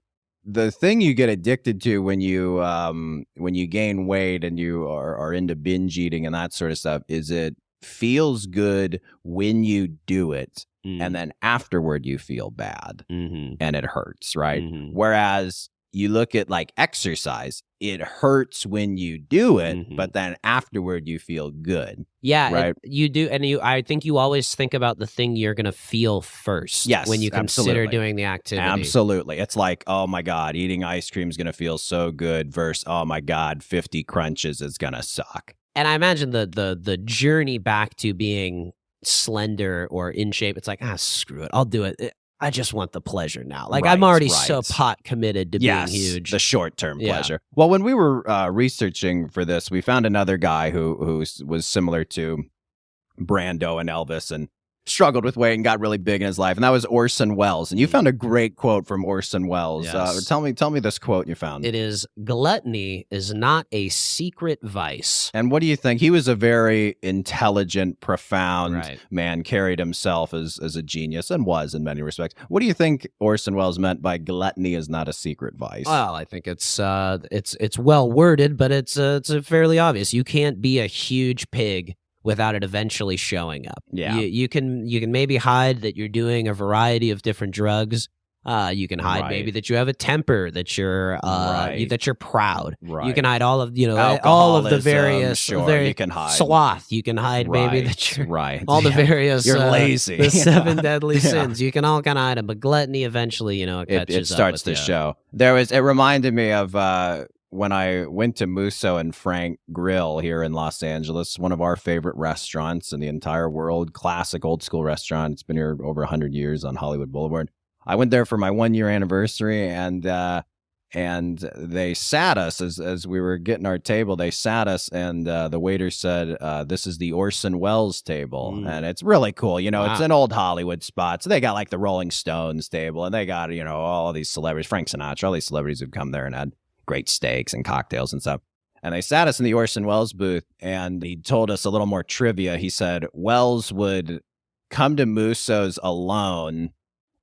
thing you get addicted to when you gain weight and you are into binge eating and that sort of stuff is it feels good when you do it. And then afterward you feel bad and it hurts, right? Whereas you look at like exercise, it hurts when you do it, but then afterward you feel good. Yeah, right. You do, and I think you always think about the thing you're going to feel first. Yes, when you consider doing the activity. Absolutely, it's like, oh my god, eating ice cream is going to feel so good versus, oh my god, 50 crunches is going to suck. And I imagine the journey back to being slender or in shape, it's like, screw it, I'll do it. I just want the pleasure now. Like, I'm already so pot committed to being huge. The short-term pleasure. Well, when we were researching for this, we found another guy who was similar to Brando and Elvis and struggled with weight and got really big in his life, and that was Orson Welles. And you found a great quote from Orson Welles. Yes. Tell me this quote you found. It is, "Gluttony is not a secret vice." And what do you think? He was a very intelligent, profound man, carried himself as a genius and was in many respects. What do you think Orson Welles meant by gluttony is not a secret vice? Well, I think it's well worded, but it's fairly obvious. You can't be a huge pig without it eventually showing up. Yeah. You can maybe hide that you're doing a variety of different drugs. You can hide maybe that you have a temper, that you're that you're proud. Right. You can hide all of all of the various you can hide sloth. You can hide maybe that you're all the various you're lazy. The 7 deadly sins. You can all kind of hide them, but gluttony eventually it catches it starts to show. It reminded me of when I went to Musso and Frank Grill here in Los Angeles, one of our favorite restaurants in the entire world, classic old school restaurant. It's been here over 100 years on Hollywood Boulevard. I went there for my 1-year anniversary, and they sat us as we were getting our table. They sat us, and the waiter said, "This is the Orson Welles table," and it's really cool. It's an old Hollywood spot, so they got like the Rolling Stones table, and they got all these celebrities, Frank Sinatra, all these celebrities who've come there and had great steaks and cocktails and stuff. And they sat us in the Orson Welles booth, and he told us a little more trivia. He said Welles would come to Musso's alone,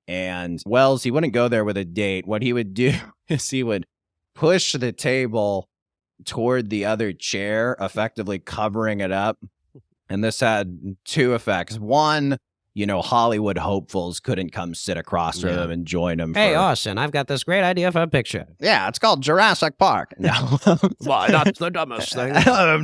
and Welles, he wouldn't go there with a date. What he would do is he would push the table toward the other chair, effectively covering it up. And this had 2 effects. One, Hollywood hopefuls couldn't come sit across from him and join him. Hey, Austin, I've got this great idea for a picture. Yeah, it's called Jurassic Park. No. Why, that's the dumbest thing.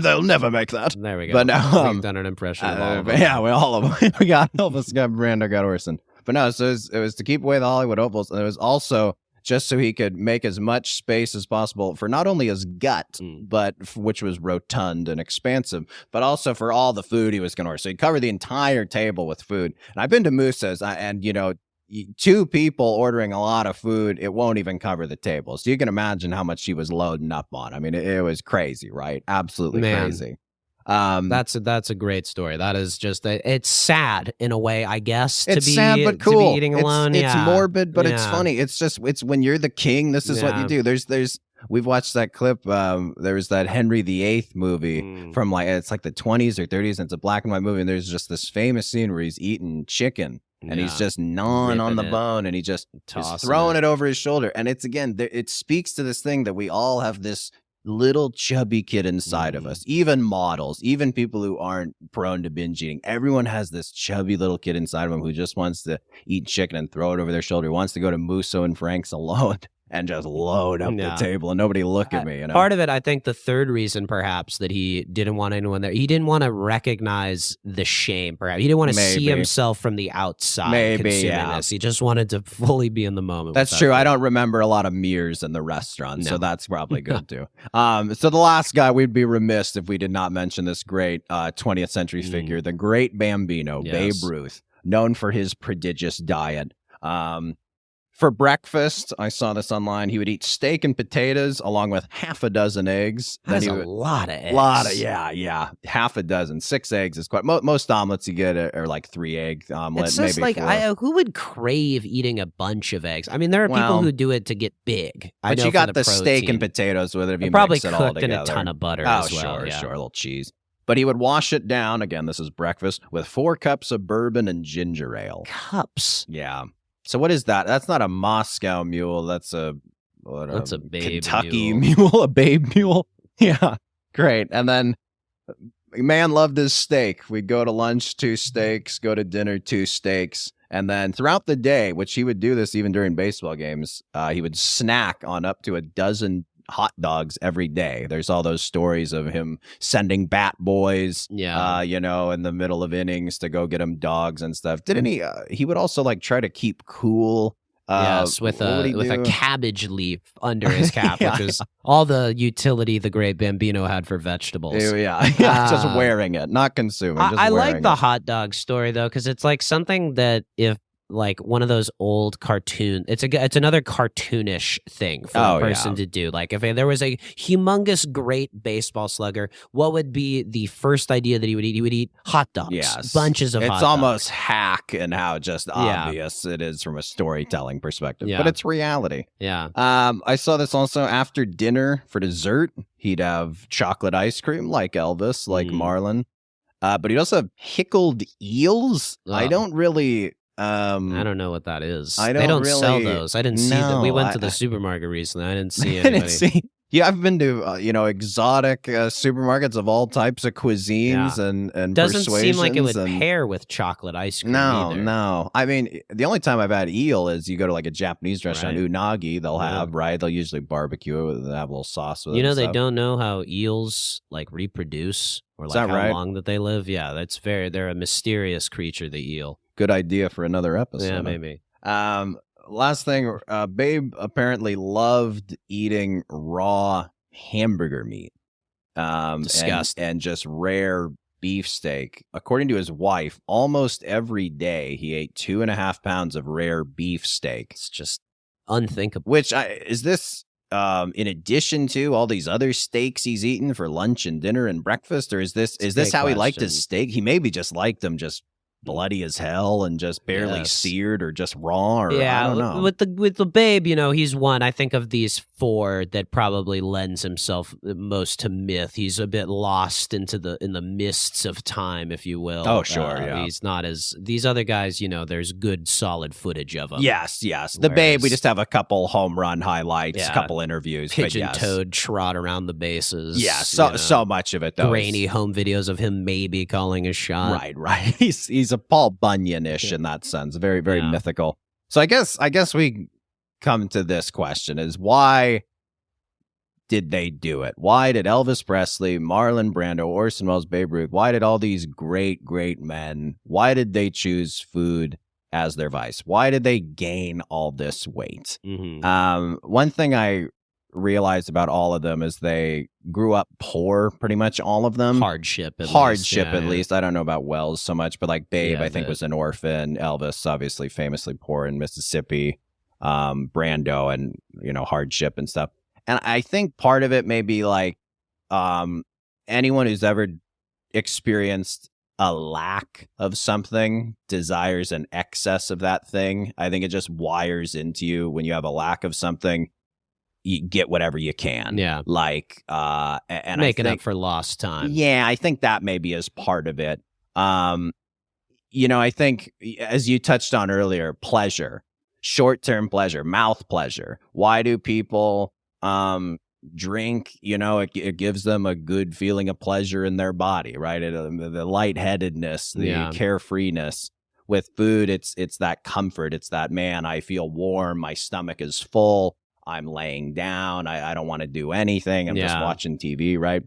They'll never make that. There we go. But no, we've done an impression of all of them. Yeah, all of them. We got Elvis, got Brando, got Orson. But no, so it was to keep away the Hollywood hopefuls, and it was also just so he could make as much space as possible for not only his gut, but which was rotund and expansive, but also for all the food he was going to order. So he covered the entire table with food. And I've been to Musso's, and 2 people ordering a lot of food, it won't even cover the table. So you can imagine how much he was loading up on. I mean, it was crazy, right? Absolutely crazy. That's a great story. That is just it's sad in a way, I guess. It's sad but cool. To be eating alone. It's morbid, but it's funny. It's when you're the king. This is what you do. We've watched that clip. There was that Henry VIII movie from it's like the 20s or 30s, and it's a black and white movie. And there's just this famous scene where he's eating chicken. And he's just gnawing on the bone, and he just is throwing it over his shoulder. And it's it speaks to this thing that we all have this little chubby kid inside of us, even models, even people who aren't prone to binge eating. Everyone has this chubby little kid inside of them who just wants to eat chicken and throw it over their shoulder, wants to go to Musso and Frank's alone and just load up the table and nobody look at me. Part of it, I think the third reason perhaps that he didn't want anyone there, he didn't want to recognize the shame, perhaps. He didn't want to see himself from the outside consuming this. He just wanted to fully be in the moment. That's true. I don't remember a lot of mirrors in the restaurant, so that's probably good too. So the last guy, we'd be remiss if we did not mention this great 20th century figure, the great Bambino, Babe Ruth, known for his prodigious diet. For breakfast, I saw this online. He would eat steak and potatoes along with half a dozen eggs. That's Then a he would, lot of eggs. yeah. Half a dozen. 6 eggs is quite. Most omelets you get are like 3-egg omelet. It's just maybe like 4. who would crave eating a bunch of eggs? I mean, there are people Well, who do it to get big. But you got the steak and potatoes with it if you probably mix it all cooked in together. a ton of butter Oh, as well. sure, Yeah. sure, a little cheese. But he would wash it down, again, this is breakfast, with 4 cups of bourbon and ginger ale. Cups. Yeah. So what is that? That's not a Moscow mule. That's a babe Kentucky mule. a babe mule. Yeah, great. And then man loved his steak. We'd go to lunch, 2 steaks, go to dinner, 2 steaks. And then throughout the day, which he would do this even during baseball games, he would snack on up to a dozen hot dogs every day. There's all those stories of him sending bat boys, in the middle of innings to go get him dogs and stuff. Didn't he? He would also like try to keep cool. Yes, with a cabbage leaf under his cap, which is all the utility the great Bambino had for vegetables. Yeah, just wearing it, not consuming. I like the hot dog story though, because it's like something that if like one of those old cartoon, it's another cartoonish thing for a person to do. Like if there was a humongous great baseball slugger, what would be the first idea that he would eat? He would eat hot dogs, bunches of hot dogs. It's almost hack and how just obvious it is from a storytelling perspective, but it's reality. Yeah. I saw this also after dinner for dessert. He'd have chocolate ice cream like Elvis, like Marlon, but he'd also have pickled eels. I don't really... I don't know what that is. They don't really sell those. I didn't see them. We went to the supermarket recently. I didn't see anybody. Yeah, I've been to exotic supermarkets of all types of cuisines and doesn't persuasions. Seem like it would pair with chocolate ice cream. No. I mean, the only time I've had eel is you go to like a Japanese restaurant, unagi. They'll have They'll usually barbecue it. They'll have a little sauce with it. They don't know how eels like reproduce or like how long that they live. Yeah, they're a mysterious creature. The eel. Good idea for another episode. Yeah, maybe. Last thing, Babe apparently loved eating raw hamburger meat. Disgusting. And just rare beefsteak. According to his wife, almost every day he ate 2.5 pounds of rare beefsteak. It's just unthinkable. Is this in addition to all these other steaks he's eaten for lunch and dinner and breakfast, or is this how he liked his steak? He maybe just liked them just bloody as hell and just barely seared or just raw, or I don't know. With the Babe, he's one. I think of these 4 that probably lends himself most to myth. He's a bit lost in the mists of time, if you will. Oh, sure, yeah. He's not as these other guys. There's good solid footage of him. Yes. The Babe, we just have a couple home run highlights, a couple interviews, pigeon-toed trot around the bases. Yeah, so much of it though. Grainy home videos of him maybe calling a shot. Right. He's a Paul Bunyan-ish in that sense, very, very mythical. So I guess we come to this question: is why did they do it? Why did Elvis Presley, Marlon Brando, Orson Welles, Babe Ruth? Why did all these great men? Why did they choose food as their vice? Why did they gain all this weight? One thing I realized about all of them is they grew up poor, pretty much all of them. Hardship at least. I don't know about Wells so much, but like Babe, I think was an orphan. Elvis, obviously famously poor in Mississippi. Brando and, hardship and stuff. And I think part of it may be like anyone who's ever experienced a lack of something desires an excess of that thing. I think it just wires into you when you have a lack of something. You get whatever you can. Yeah. Like, and making up for lost time. Yeah, I think that maybe is part of it. I think, as you touched on earlier, pleasure, short-term pleasure, mouth pleasure. Why do people drink? It gives them a good feeling of pleasure in their body, right? The lightheadedness, the carefreeness. With food, it's that comfort. It's that, man, I feel warm. My stomach is full. I'm laying down. I don't want to do anything. I'm just watching TV, right?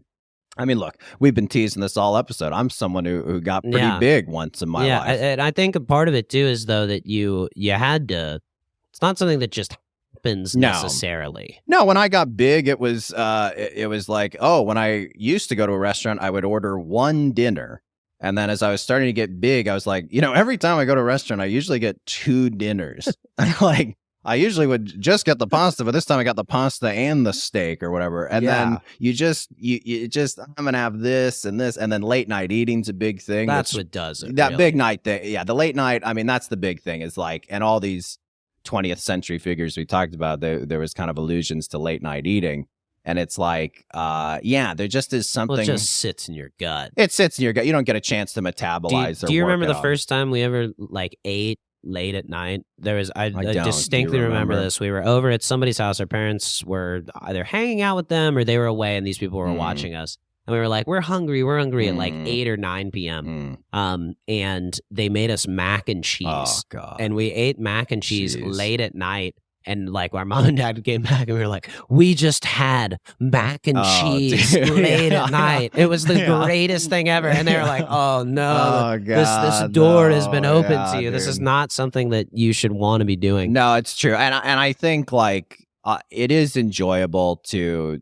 I mean, look, we've been teasing this all episode. I'm someone who got pretty big once in my life. And I think a part of it, too, is, though, that you had to... It's not something that just happens necessarily. No, when I got big, it was like, when I used to go to a restaurant, I would order one dinner. And then as I was starting to get big, I was like, every time I go to a restaurant, I usually get 2 dinners. Like... I usually would just get the pasta, but this time I got the pasta and the steak or whatever. And then you just I'm gonna have this, and then late night eating's a big thing. That's what does it. That really. big night thing. Yeah, the late night. I mean, that's the big thing. Is like, and all these 20th century figures we talked about, there was kind of allusions to late night eating. And it's like, there just is something. Well, it just sits in your gut. It sits in your gut. You don't get a chance to metabolize. Do you remember the first time we ever like ate late at night? I distinctly remember this. We were over at somebody's house. Our parents were either hanging out with them or they were away, and these people were watching us. And we were like, we're hungry at like 8 or 9 p.m. And they made us mac and cheese. Oh, God. And we ate mac and cheese late at night. And like our mom and dad came back and we were like, we just had mac and cheese late at night. It was the greatest thing ever. And they were like, oh no, this door has been open to you. Dude. This is not something that you should want to be doing. No, it's true. And I think like it is enjoyable to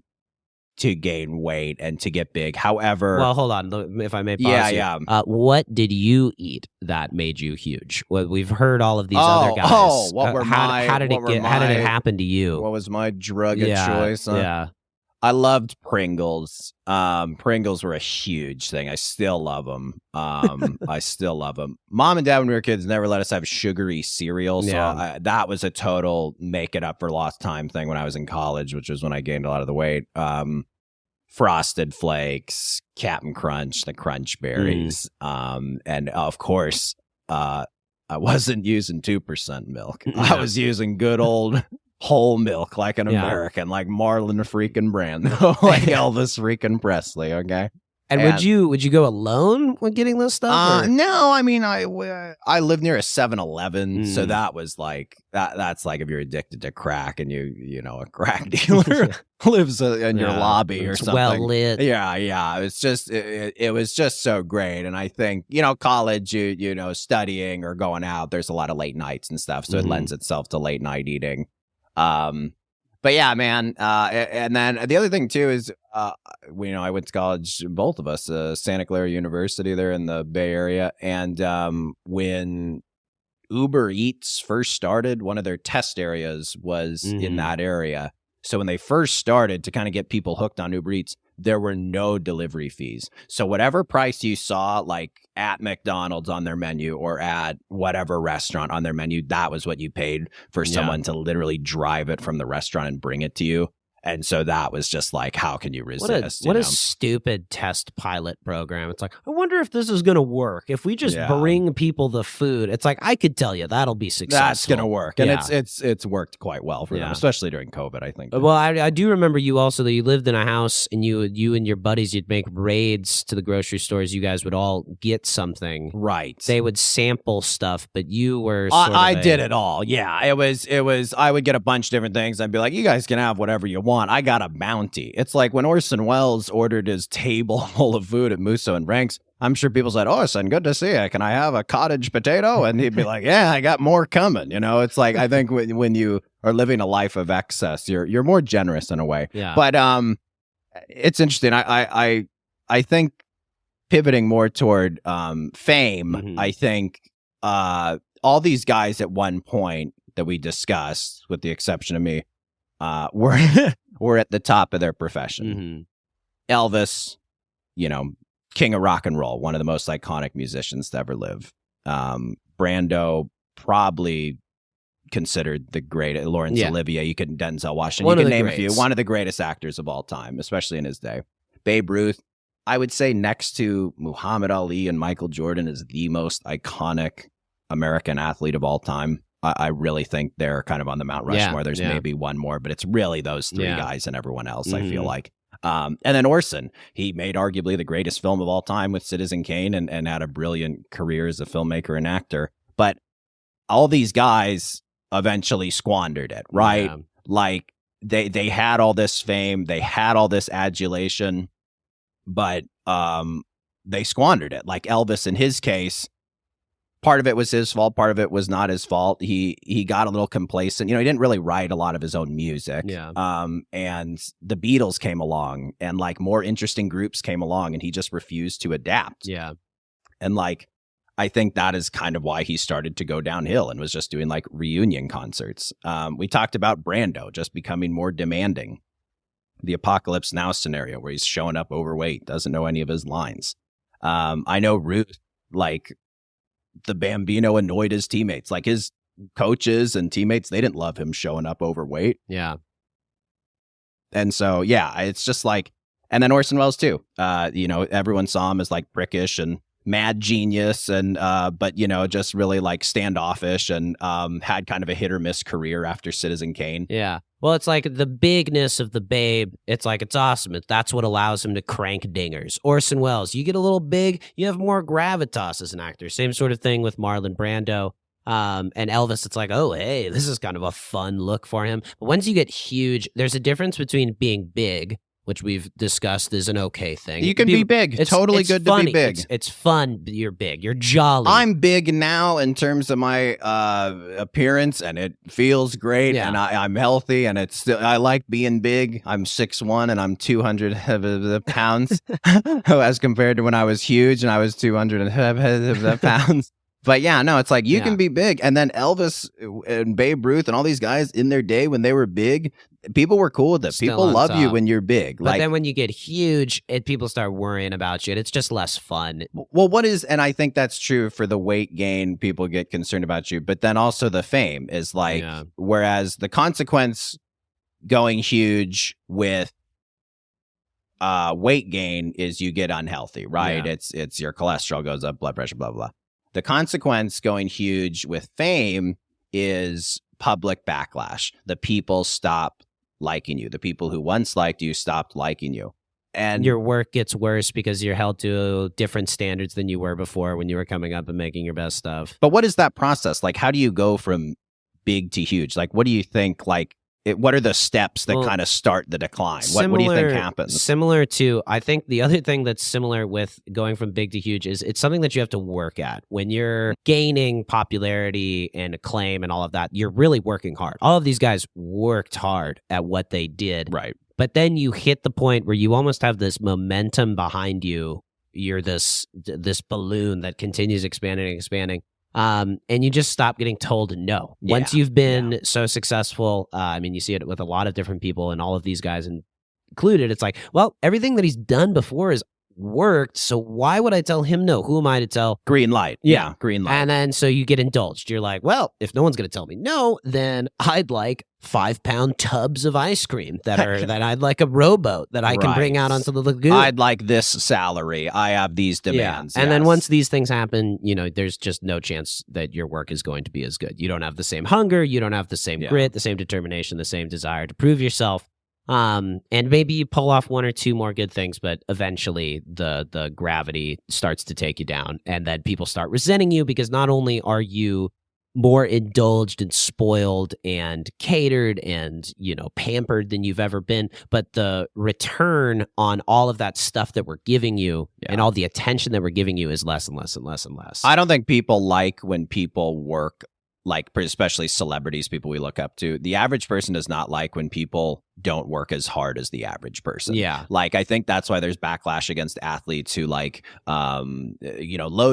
gain weight and to get big. However, well, hold on, if I may pause you. What did you eat that made you huge? Well, we've heard all of these other guys. How did it happen to you? What was my drug of choice? Yeah. I loved Pringles. Pringles were a huge thing. I still love them. I still love them. Mom and Dad, when we were kids, never let us have sugary cereal. So that was a total make it up for lost time thing when I was in college, which was when I gained a lot of the weight. Frosted Flakes, Cap'n Crunch, the Crunch Berries. And of course, I wasn't using 2% milk. I was using good old whole milk, like an American, like Marlon freaking Brando, like Elvis freaking Presley. Okay. And would you go alone when getting this stuff? No, I mean I live near a 7-Eleven, so that was like that's like if you're addicted to crack and you know a crack dealer lives in your lobby or something. Well lit. Yeah. It's just it was just so great, and I think college, you know, studying or going out, there's a lot of late nights and stuff, so it lends itself to late night eating. But yeah, man. And then the other thing too is, I went to college, both of us, Santa Clara University there in the Bay Area. And when Uber Eats first started, one of their test areas was in that area. So when they first started to kind of get people hooked on Uber Eats, there were no delivery fees. So whatever price you saw, like at McDonald's on their menu or at whatever restaurant on their menu, that was what you paid for someone to literally drive it from the restaurant and bring it to you. And so that was just like, how can you resist? What a stupid test pilot program. It's like, I wonder if this is going to work. If we just bring people the food, it's like, I could tell you that'll be successful. That's going to work. And it's worked quite well for them, especially during COVID, I think. Well, I do remember you also, that you lived in a house and you and your buddies, you'd make raids to the grocery stores. You guys would all get something. Right. They would sample stuff, but you were I did it all. Yeah. It was, I would get a bunch of different things. I'd be like, you guys can have whatever you want. I got a bounty. It's like when Orson Welles ordered his table full of food at Musso and Ranks. I'm sure people said, Orson, good to see you. Can I have a cottage potato? And he'd be like, yeah, I got more coming. You know, it's like, I think when you are living a life of excess, you're more generous in a way. Yeah. But it's interesting. I think pivoting more toward fame, I think all these guys at one point that we discussed, with the exception of me, were at the top of their profession. Elvis, king of rock and roll, one of the most iconic musicians to ever live. Brando, probably considered the great. Laurence Olivier, you could Denzel Washington, you can name a few. One of the greatest actors of all time, especially in his day. Babe Ruth, I would say next to Muhammad Ali and Michael Jordan, is the most iconic American athlete of all time. I really think they're kind of on the Mount Rushmore. There's maybe one more, but it's really those three guys and everyone else, I feel like. And then Orson, he made arguably the greatest film of all time with Citizen Kane and had a brilliant career as a filmmaker and actor. But all these guys eventually squandered it, right? Yeah. Like they had all this fame, they had all this adulation, but they squandered it. Like Elvis, in his case, part of it was his fault, part of it was not his fault. He got a little complacent. He didn't really write a lot of his own music. Yeah. And the Beatles came along, and like more interesting groups came along, and he just refused to adapt. Yeah. And like, I think that is kind of why he started to go downhill and was just doing like reunion concerts. We talked about Brando just becoming more demanding. The Apocalypse Now scenario where he's showing up overweight, doesn't know any of his lines. I know Ruth, like the Bambino annoyed his teammates, like his coaches and teammates, they didn't love him showing up overweight. Yeah. And so, yeah, it's just like, and then Orson Welles too. Everyone saw him as like prickish and mad genius, and but just really like standoffish, and had kind of a hit or miss career after Citizen Kane. Yeah. Well, it's like the bigness of the Babe. It's like, it's awesome. That's what allows him to crank dingers. Orson Welles, you get a little big, you have more gravitas as an actor. Same sort of thing with Marlon Brando. And Elvis, it's like, oh, hey, this is kind of a fun look for him. But once you get huge, there's a difference between being big, which we've discussed is an okay thing. You can be big. It's totally good funny. To be big. It's fun. You're big. You're jolly. I'm big now in terms of my appearance, and it feels great, and I'm healthy, and it's still, I like being big. I'm 6'1", and I'm 200 pounds as compared to when I was huge and I was 200 pounds. But yeah, no, it's like you can be big. And then Elvis and Babe Ruth and all these guys in their day when they were big, people were cool with it. Still people love top. you when you're big. But then when you get huge, people start worrying about you. And it's just less fun. Well, and I think that's true for the weight gain, people get concerned about you. But then also the fame is like, whereas the consequence going huge with weight gain is you get unhealthy, right? Yeah. It's your cholesterol goes up, blood pressure, blah, blah. The consequence going huge with fame is public backlash. The people stop liking you. The people who once liked you stopped liking you. And your work gets worse because you're held to different standards than you were before when you were coming up and making your best stuff. But what is that process? Like, how do you go from big to huge? Like, what do you think, what are the steps that kind of start the decline? What do you think happens? Similar to, I think the other thing that's similar with going from big to huge is it's something that you have to work at. When you're gaining popularity and acclaim and all of that, you're really working hard. All of these guys worked hard at what they did. Right. But then you hit the point where you almost have this momentum behind you. You're this balloon that continues expanding and expanding. And you just stop getting told no. Once you've been so successful, you see it with a lot of different people, and all of these guys included. It's like, well, everything that he's done before has worked, so why would I tell him no? Who am I to tell? Green light. Yeah, green light. And then so you get indulged. You're like, well, if no one's going to tell me no, then I'd like 5-pound tubs of ice cream that I'd like a rowboat that I can bring out onto the lagoon. I'd like this salary. I have these demands. And then once these things happen, there's just no chance that your work is going to be as good. You don't have the same hunger. You don't have the same grit, the same determination, the same desire to prove yourself. And maybe you pull off one or two more good things, but eventually the gravity starts to take you down, and then people start resenting you because not only are you more indulged and spoiled and catered and, pampered than you've ever been, but the return on all of that stuff that we're giving you and all the attention that we're giving you is less and less and less and less. I don't think people like when people work, like especially celebrities, people we look up to. The average person does not like when people don't work as hard as the average person. Yeah. Like, I think that's why there's backlash against athletes who load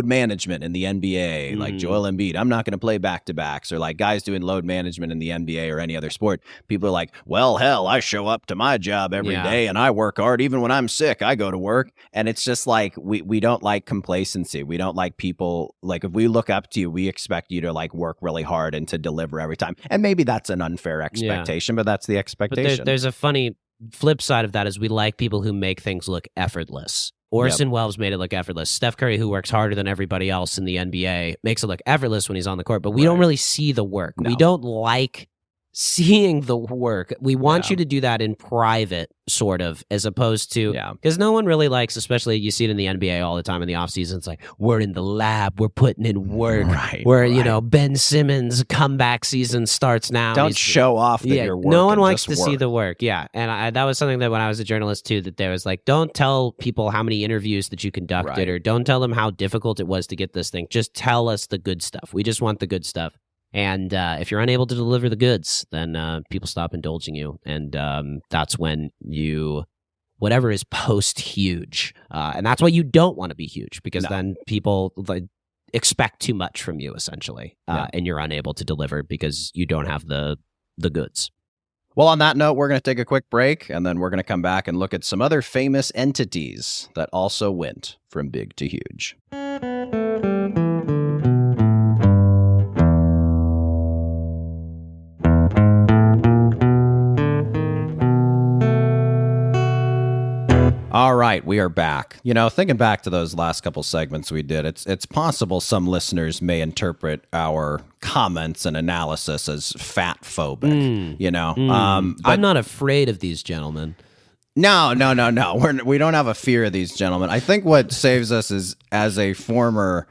management in the NBA, like Joel Embiid. I'm not going to play back-to-backs, or like guys doing load management in the NBA or any other sport. People are like, well, hell, I show up to my job every day and I work hard. Even when I'm sick, I go to work. And it's just like, we don't like complacency. We don't like people, like if we look up to you, we expect you to like work really hard and to deliver every time. And maybe that's an unfair expectation, but that's the expectation. But there's a funny flip side of that is we like people who make things look effortless. Orson Welles made it look effortless. Steph Curry, who works harder than everybody else in the NBA, makes it look effortless when he's on the court, but we don't really see the work. No. We don't like seeing the work. We want you to do that in private, sort of, as opposed to, because no one really likes, especially you see it in the NBA all the time in the off season. It's like, we're in the lab, we're putting in work, Ben Simmons comeback season starts now. Don't show off that you're working. No one likes to see the work. Yeah. And that was something that when I was a journalist too, that there was like, don't tell people how many interviews that you conducted, or don't tell them how difficult it was to get this thing. Just tell us the good stuff. We just want the good stuff. And if you're unable to deliver the goods, then people stop indulging you. And that's when whatever is post-huge. And that's why you don't want to be huge, because then people, expect too much from you, essentially, and you're unable to deliver because you don't have the goods. Well, on that note, we're going to take a quick break, and then we're going to come back and look at some other famous entities that also went from big to huge. All right, we are back. Thinking back to those last couple segments we did, it's possible some listeners may interpret our comments and analysis as fat phobic. But I'm not afraid of these gentlemen. No. We don't have a fear of these gentlemen. I think what saves us is as a former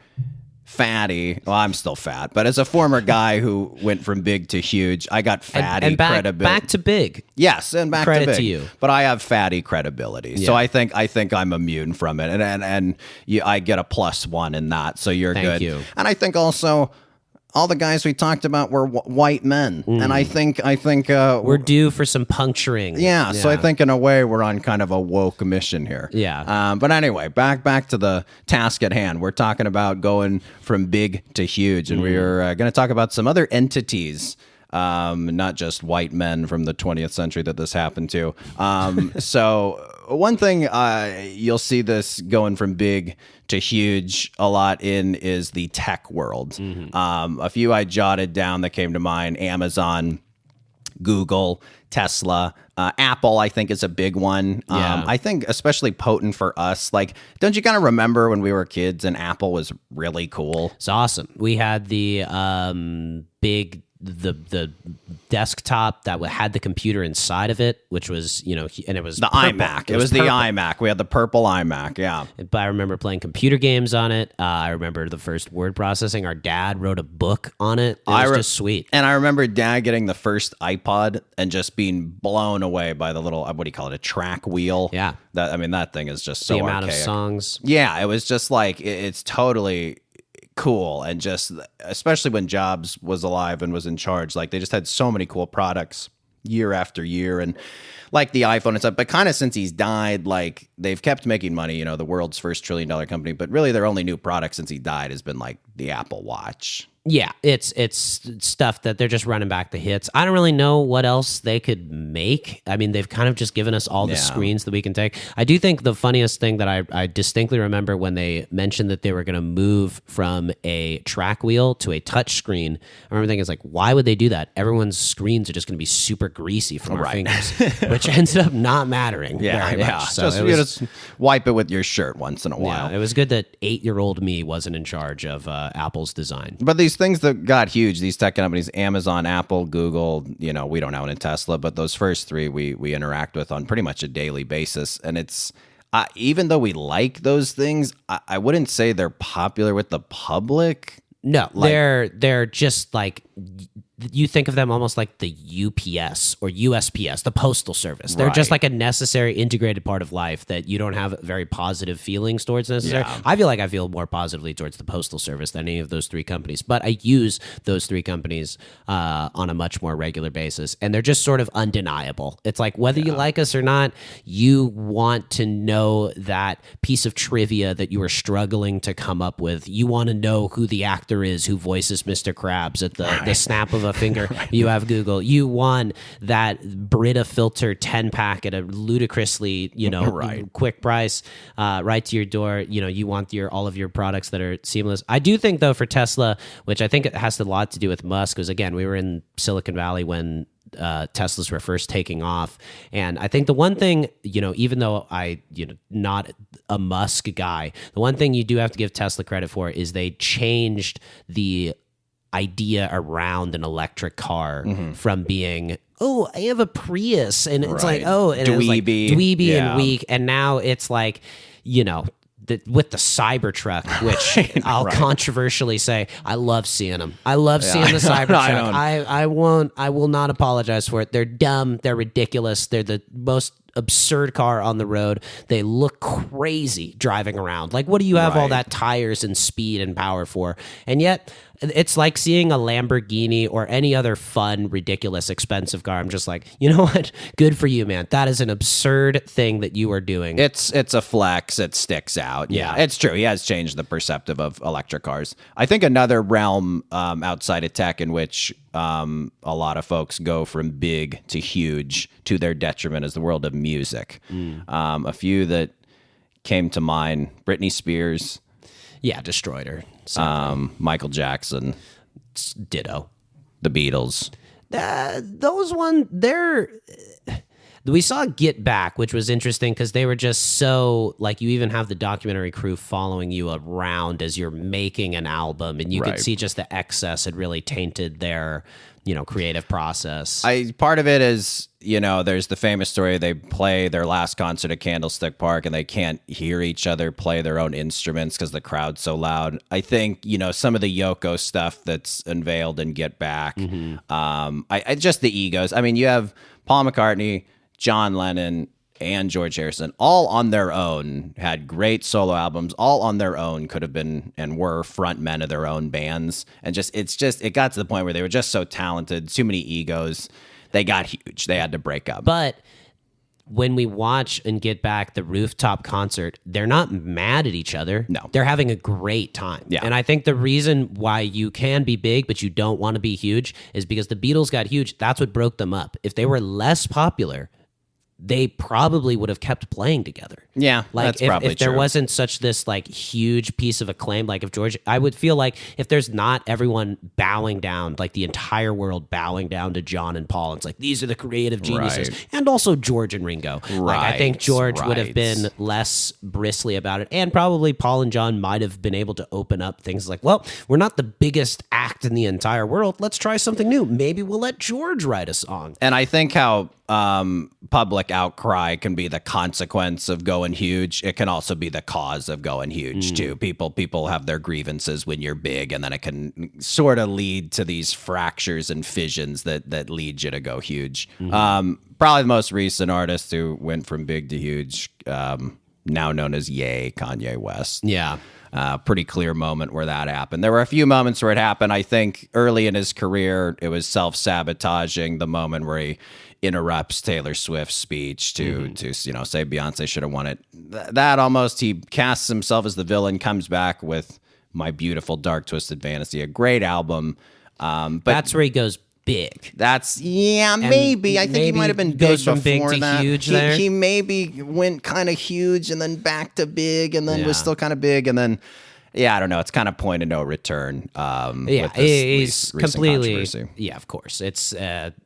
fatty. Well, I'm still fat, but as a former guy who went from big to huge, I got fatty and credibility. Back to big. Yes, and back Credit to big. to you. But I have fatty credibility, so I think I'm immune from it, and I get a +1 in that. So you're Thank good. you. And I think also all the guys we talked about were white men, and I think we're due for some puncturing. Yeah, so I think in a way we're on kind of a woke mission here. Yeah. But anyway, back to the task at hand. We're talking about going from big to huge, and we're going to talk about some other entities, not just white men from the 20th century that this happened to. So one thing you'll see this going from big to huge a lot in is the tech world. A few I jotted down that came to mind: Amazon, Google, Tesla, Apple, I think is a big one. I think especially potent for us. Like, don't you kind of remember when we were kids and Apple was really cool? It's awesome. We had the the desktop that had the computer inside of it, which was, and it was the purple. iMac. It was the iMac. We had the purple iMac. Yeah. But I remember playing computer games on it. I remember the first word processing. Our dad wrote a book on it. It was just sweet. And I remember Dad getting the first iPod and just being blown away by the little, what do you call it, a track wheel? Yeah. That thing is just so the amount archaic. of songs. Yeah, it was just like, it's totally cool. And just, especially when Jobs was alive and was in charge, like they just had so many cool products year after year, and like the iPhone and stuff. But kind of since he's died, like they've kept making money, the world's first $1 trillion company, but really their only new product since he died has been like the Apple Watch. Yeah, it's stuff that they're just running back the hits. I don't really know what else they could make. I mean, they've kind of just given us all the screens that we can take. I do think the funniest thing that I distinctly remember when they mentioned that they were going to move from a track wheel to a touch screen, I remember thinking, it's like, why would they do that? Everyone's screens are just going to be super greasy from our fingers, which ended up not mattering very much. So just wipe it with your shirt once in a while. Yeah, it was good that 8-year-old me wasn't in charge of Apple's design. But these things that got huge, these tech companies, Amazon, Apple, Google, we don't own a Tesla, but those first three we interact with on pretty much a daily basis. And it's, even though we like those things, I wouldn't say they're popular with the public. No, they're just like, you think of them almost like the UPS or USPS, the postal service. They're just like a necessary integrated part of life that you don't have very positive feelings towards necessarily. Yeah. I feel more positively towards the postal service than any of those three companies, but I use those three companies on a much more regular basis, and they're just sort of undeniable. It's like, whether you like us or not, you want to know that piece of trivia that you are struggling to come up with. You want to know who the actor is who voices Mr. Krabs at the snap of a finger. You have Google. You won that Brita filter 10-pack at a ludicrously, quick price, right to your door. You want all of your products that are seamless. I do think, though, for Tesla, which I think it has a lot to do with Musk, because again, we were in Silicon Valley when Teslas were first taking off, and I think the one thing, even though not a Musk guy, the one thing you do have to give Tesla credit for is they changed the idea around an electric car from being, I have a Prius, and it's like, and it was like dweeby and weak, and now it's like, with the Cybertruck, which I'll controversially say, I love seeing them. I love seeing the Cybertruck. I will not apologize for it. They're dumb. They're ridiculous. They're the most absurd car on the road. They look crazy driving around. Like, what do you have all that tires and speed and power for? And yet, it's like seeing a Lamborghini or any other fun, ridiculous, expensive car. I'm just like, you know what? Good for you, man. That is an absurd thing that you are doing. It's a flex. It sticks out. Yeah, it's true. He has changed the perceptive of electric cars. I think another realm outside of tech in which a lot of folks go from big to huge to their detriment is the world of music. A few that came to mind: Britney Spears. Yeah, destroyed her. Michael Jackson. Ditto. The Beatles. Those one, we saw Get Back, which was interesting because they were just so, like, you even have the documentary crew following you around as you're making an album, and you could see just the excess had really tainted their, creative process. Part of it is, there's the famous story, they play their last concert at Candlestick Park and they can't hear each other play their own instruments because the crowd's so loud. I think, some of the Yoko stuff that's unveiled in Get Back, I just the egos. I mean, you have Paul McCartney, John Lennon, and George Harrison, all on their own, had great solo albums, all on their own, could have been and were front men of their own bands. And it got to the point where they were just so talented, too many egos. They got huge. They had to break up. But when we watch and Get Back the rooftop concert, they're not mad at each other. No. They're having a great time. Yeah. And I think the reason why you can be big, but you don't want to be huge is because the Beatles got huge. That's what broke them up. If they were less popular, they probably would have kept playing together. Yeah, like that's probably if there true. wasn't such this like huge piece of acclaim, like if George, I would feel like if there's not everyone bowing down, like the entire world bowing down to John and Paul, it's like these are the creative geniuses, and also George and Ringo. Like I think George would have been less bristly about it, and probably Paul and John might have been able to open up things like, well, we're not the biggest act in the entire world. Let's try something new. Maybe we'll let George write a song. And I think how public outcry can be the consequence of going huge. It can also be the cause of going huge too. People have their grievances when you're big, and then it can sort of lead to these fractures and fissions that lead you to go huge. Probably the most recent artist who went from big to huge, now known as Ye, Kanye West. Yeah. Pretty clear moment where that happened. There were a few moments where it happened. I think early in his career, it was self-sabotaging, the moment where he interrupts Taylor Swift's speech to say Beyonce should have won it. That almost, he casts himself as the villain, comes back with My Beautiful Dark Twisted Fantasy, a great album. But that's where he goes big. Maybe. I think he might have been big goes from before big to that. huge there. He maybe went kind of huge and then back to big and then was still kind of big and then, I don't know. It's kind of point of no return. With this he's completely. controversy. Yeah, of course. It's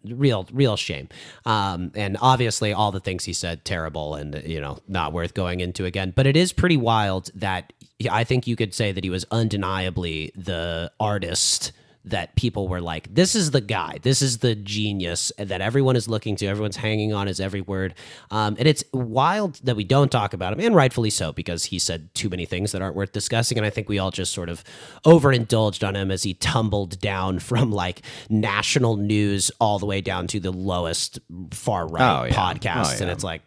real shame. And obviously, all the things he said terrible and not worth going into again. But it is pretty wild that I think you could say that he was undeniably the artist that people were like, this is the guy, this is the genius that everyone is looking to, everyone's hanging on his every word. And it's wild that we don't talk about him, and rightfully so, because he said too many things that aren't worth discussing. And I think we all just sort of overindulged on him as he tumbled down from like national news all the way down to the lowest far right podcasts. And it's like,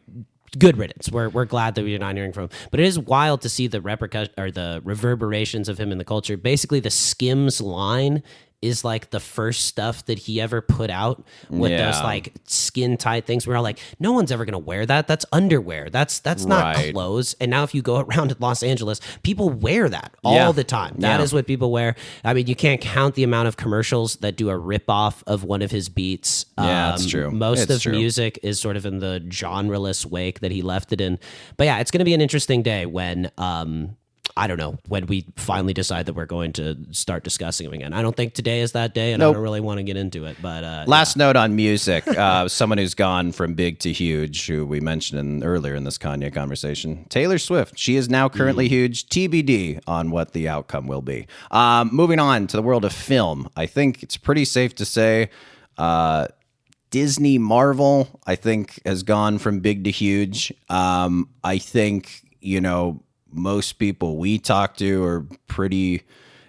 good riddance. We're glad that we're not hearing from him. But it is wild to see the repercussion or the reverberations of him in the culture. Basically, the Skims line is like the first stuff that he ever put out with those like skin tight things. We're all like, no one's ever gonna wear that. That's underwear. That's not clothes. And now if you go around Los Angeles, people wear that all the time. That is what people wear. I mean, you can't count the amount of commercials that do a ripoff of one of his beats. That's true. Most of music is sort of in the genre-less wake that he left it in. But yeah, it's gonna be an interesting day when I don't know, when we finally decide that we're going to start discussing him again. I don't think today is that day, and I don't really want to get into it. But last note on music, someone who's gone from big to huge, who we mentioned earlier in this Kanye conversation, Taylor Swift. She is now currently huge. TBD on what the outcome will be. Moving on to the world of film, I think it's pretty safe to say Disney Marvel, I think, has gone from big to huge. I think, most people we talk to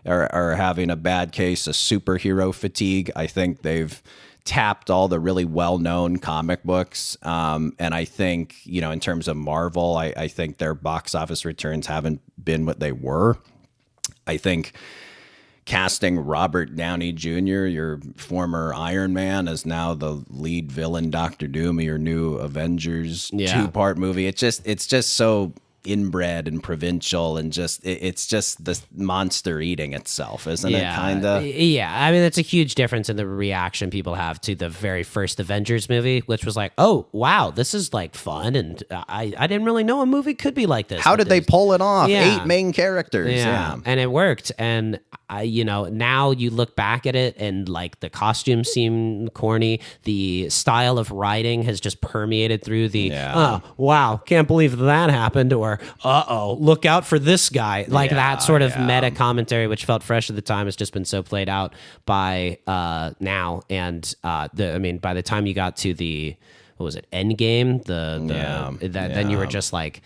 are having a bad case of superhero fatigue. I think they've tapped all the really well-known comic books. And I think, in terms of Marvel, I think their box office returns haven't been what they were. I think casting Robert Downey Jr., your former Iron Man, as now the lead villain, Doctor Doom, of your new Avengers 2-part movie. It's just so inbred and provincial, and it's just the monster eating itself, isn't it? Kind of. Yeah, I mean, that's a huge difference in the reaction people have to the very first Avengers movie, which was like, oh wow, this is like fun, and I didn't really know a movie could be like this. How did they pull it off? Yeah. 8 main characters. Yeah, and it worked. And now you look back at it, and like the costumes seem corny. The style of writing has just permeated through the oh wow, can't believe that happened, or uh-oh, look out for this guy. Like that sort of meta commentary, which felt fresh at the time, has just been so played out by now. And by the time you got to the, what was it, Endgame, then you were just like,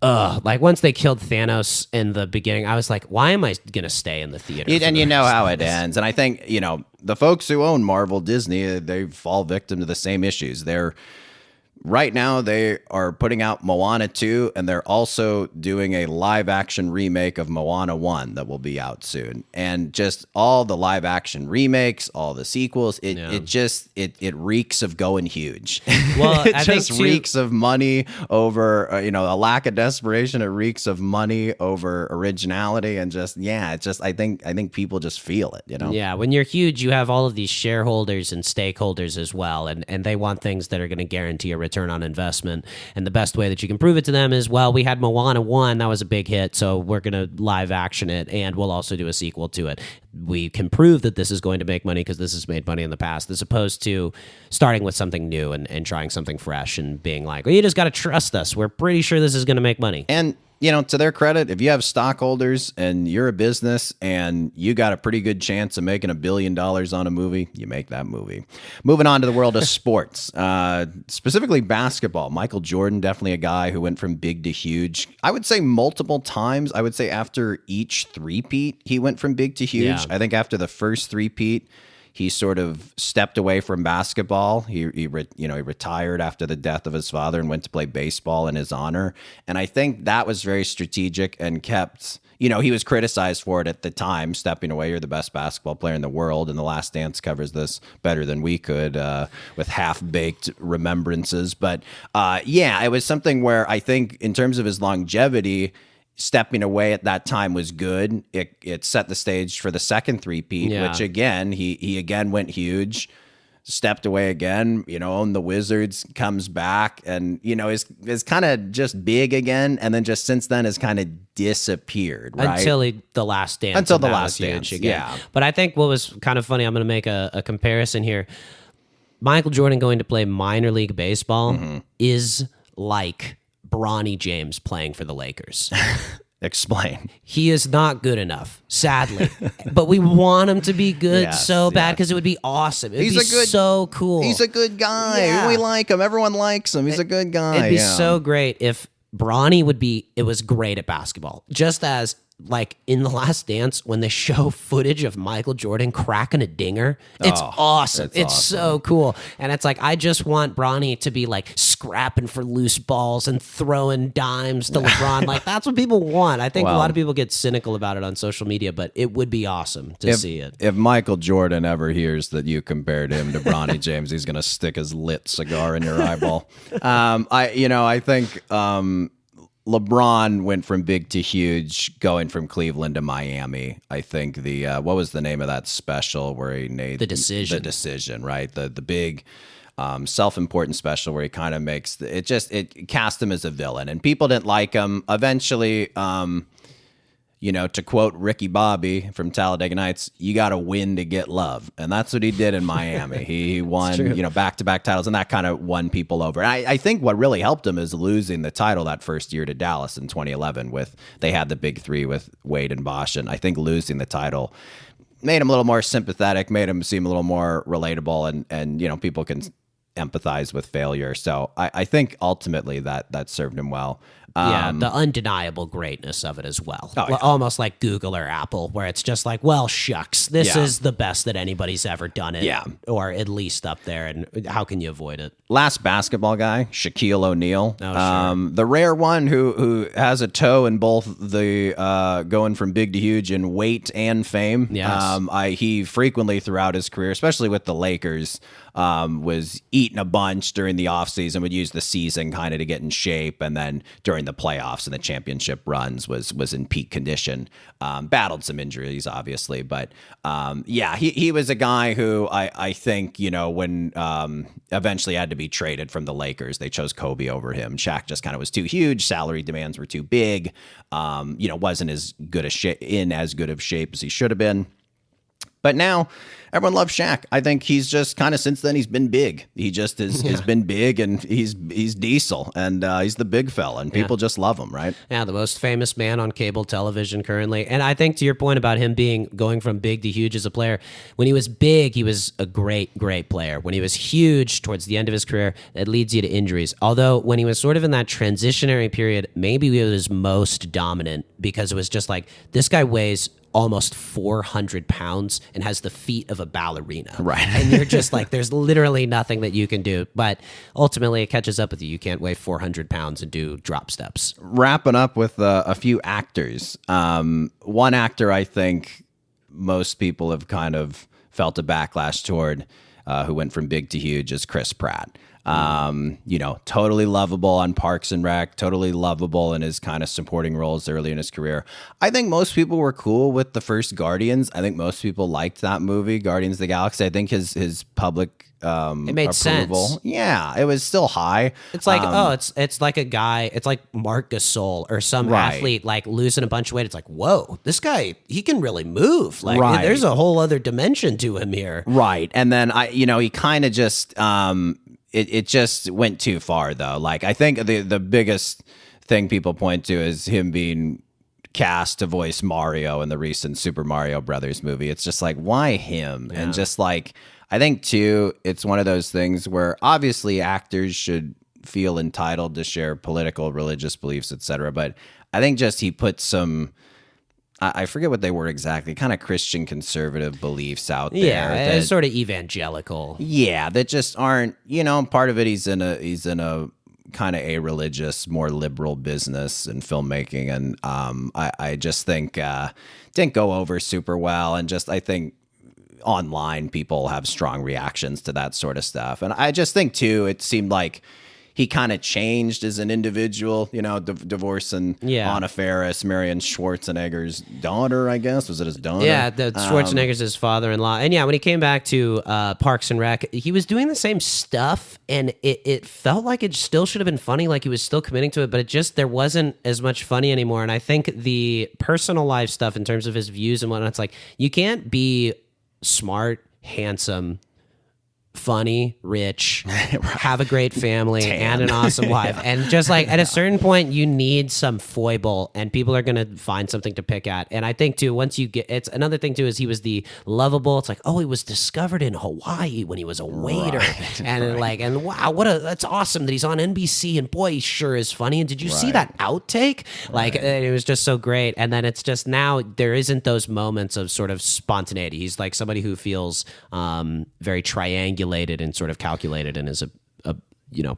like once they killed Thanos in the beginning, I was like, why am I going to stay in the theater? And you know how it ends. And I think, the folks who own Marvel, Disney, they fall victim to the same issues. Right now, they are putting out Moana 2, and they're also doing a live-action remake of Moana 1 that will be out soon. And just all the live-action remakes, all the sequels, it reeks of going huge. Well, it just reeks of money over, a lack of desperation. It reeks of money over originality, and I think people just feel it, Yeah, when you're huge, you have all of these shareholders and stakeholders as well, and they want things that are going to guarantee a return on investment. And the best way that you can prove it to them is, well, we had Moana 1, that was a big hit, so we're going to live action it, and we'll also do a sequel to it. We can prove that this is going to make money because this has made money in the past, as opposed to starting with something new and trying something fresh and being like, well, you just got to trust us. We're pretty sure this is going to make money. And to their credit, if you have stockholders and you're a business and you got a pretty good chance of making $1 billion on a movie, you make that movie. Moving on to the world of sports, specifically basketball. Michael Jordan, definitely a guy who went from big to huge. I would say multiple times. I would say after each three-peat, he went from big to huge. Yeah. I think after the first three-peat, he sort of stepped away from basketball. He retired after the death of his father and went to play baseball in his honor. And I think that was very strategic and kept, he was criticized for it at the time, stepping away. You're the best basketball player in the world. And The Last Dance covers this better than we could with half-baked remembrances. But it was something where I think in terms of his longevity, stepping away at that time was good. It set the stage for the second three-peat, which again, he again went huge, stepped away again, owned the Wizards, comes back, and, is kind of just big again, and then just since then has kind of disappeared, right? Until The Last Dance. Until The Last Dance, yeah. But I think what was kind of funny, I'm going to make a comparison here. Michael Jordan going to play minor league baseball is like Bronny James playing for the Lakers. Explain. He is not good enough, sadly. But we want him to be good so bad because it would be awesome. It would be so cool. He's a good guy. Yeah. We like him. Everyone likes him. He's a good guy. It'd be so great if Bronny was great at basketball. Just as like in The Last Dance, when they show footage of Michael Jordan cracking a dinger, it's awesome. It's so cool. And it's like, I just want Bronny to be like scrapping for loose balls and throwing dimes to LeBron. Like, that's what people want. I think a lot of people get cynical about it on social media, but it would be awesome to see it. If Michael Jordan ever hears that you compared him to Bronny James, he's going to stick his lit cigar in your eyeball. I think LeBron went from big to huge, going from Cleveland to Miami. I think what was the name of that special where he made The Decision? The Decision, right? The big self-important special where he kind of makes it cast him as a villain, and people didn't like him. Eventually, to quote Ricky Bobby from Talladega Nights, you got to win to get love. And that's what he did in Miami. He won, back-to-back titles, and that kind of won people over. And I think what really helped him is losing the title that first year to Dallas in 2011 they had the big three with Wade and Bosh. And I think losing the title made him a little more sympathetic, made him seem a little more relatable, and people can empathize with failure. So I think ultimately that served him well. Yeah, the undeniable greatness of it as well. Oh, yeah. Almost like Google or Apple, where it's just like, well, shucks, this Yeah. is the best that anybody's ever done it. Yeah. Or at least up there, and how can you avoid it? Last basketball guy, Shaquille O'Neal. Oh, sure. The rare one who has a toe in both the going from big to huge in weight and fame. Yes. He frequently throughout his career, especially with the Lakers, was eating a bunch during the offseason, would use the season kind of to get in shape, and then during the playoffs and the championship runs was in peak condition. Battled some injuries, obviously, but he was a guy who I think, when eventually had to be traded from the Lakers, they chose Kobe over him. Shaq just kind of was too huge. Salary demands were too big. Wasn't as good as good of shape as he should have been. But now everyone loves Shaq. I think he's just kind of, since then, he's been big. He just has been big, and he's diesel, and he's the big fella, and people just love him, right? Yeah, the most famous man on cable television currently. And I think to your point about him going from big to huge as a player, when he was big, he was a great, great player. When he was huge towards the end of his career, it leads you to injuries. Although when he was sort of in that transitionary period, maybe he was most dominant, because it was just like, this guy weighs almost 400 pounds and has the feet of a ballerina. Right. And you're just like, there's literally nothing that you can do. But ultimately, it catches up with you. You can't weigh 400 pounds and do drop steps. Wrapping up with a few actors. One actor I think most people have kind of felt a backlash toward, who went from big to huge, is Chris Pratt. Totally lovable on Parks and Rec, totally lovable in his kind of supporting roles early in his career. I think most people were cool with the first Guardians. I think most people liked that movie, Guardians of the Galaxy. I think his public it made approval. sense. Yeah, it was still high. It's like, it's like a guy, it's like Marc Gasol or some Right. athlete like losing a bunch of weight. It's like, whoa, this guy, he can really move. Like, Right. there's a whole other dimension to him here. Right. And then he kind of just it just went too far, though. Like, I think the biggest thing people point to is him being cast to voice Mario in the recent Super Mario Brothers movie. It's just like, why him? Yeah. And just like, I think too, it's one of those things where obviously actors should feel entitled to share political, religious beliefs, etc. But I think just he put some, I forget what they were exactly, kind of Christian conservative beliefs out there. Yeah, it's sort of evangelical. Yeah, that just aren't, part of it, he's in a kind of a religious, more liberal business and filmmaking. And I just think didn't go over super well. And just, I think online people have strong reactions to that sort of stuff. And I just think too, it seemed like he kind of changed as an individual, divorcing Anna Faris, Marion Schwarzenegger's daughter, I guess. Was it his daughter? Yeah, Schwarzenegger's his father-in-law. And yeah, when he came back to Parks and Rec, he was doing the same stuff, and it felt like it still should have been funny, like he was still committing to it, but there wasn't as much funny anymore. And I think the personal life stuff in terms of his views and whatnot, it's like, you can't be smart, handsome, funny, rich, have a great family, and an awesome wife. And just like at a certain point, you need some foible, and people are going to find something to pick at. And I think too, once you get, it's another thing too, is he was the lovable. It's like, oh, he was discovered in Hawaii when he was a waiter. And wow, that's awesome that he's on NBC, and boy, he sure is funny. And did you see that outtake? Like, it was just so great. And then it's just, now there isn't those moments of sort of spontaneity. He's like somebody who feels very triangulated and sort of calculated, and is a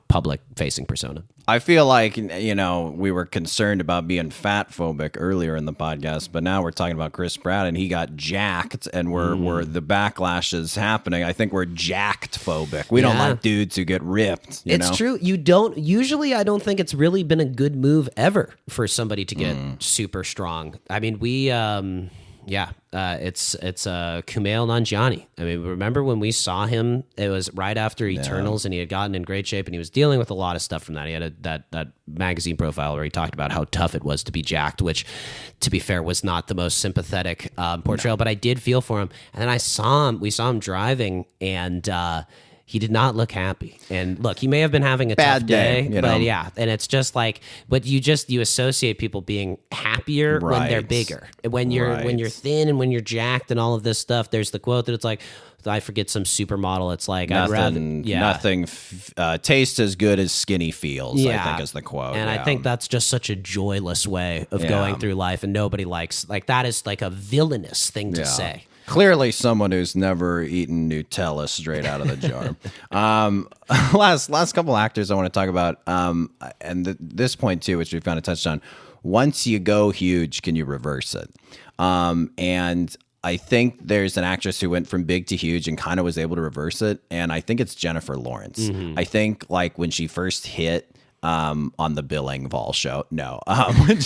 public facing persona. I feel like, we were concerned about being fat phobic earlier in the podcast, but now we're talking about Chris Pratt, and he got jacked, and we're the backlash is happening. I think we're jacked phobic. We don't like dudes who get ripped. It's true. I don't think it's really been a good move ever for somebody to get super strong. I mean, it's Kumail Nanjiani. I mean, remember when we saw him? It was right after Eternals, and he had gotten in great shape, and he was dealing with a lot of stuff from that. He had that magazine profile where he talked about how tough it was to be jacked, which, to be fair, was not the most sympathetic portrayal. But I did feel for him. And then we saw him driving, and he did not look happy. And look, he may have been having a Bad tough day, day, you but know? yeah. And it's just like, but you associate people being happier when they're Right. bigger. When you're Right. thin and when you're jacked and all of this stuff. There's the quote that it's like, I forget some supermodel. It's like, Nothing tastes as good as skinny feels, I Yeah. think is the quote. And I think that's just such a joyless way of going through life, and nobody likes, like, that is like a villainous thing to say. Clearly someone who's never eaten Nutella straight out of the jar. Last couple actors I want to talk about, and this point too, which we've kind of touched on. Once you go huge, can you reverse it? And I think there's an actress who went from big to huge and kind of was able to reverse it, and I think it's Jennifer Lawrence. I think like when she first hit on the Billing Vol show. No, when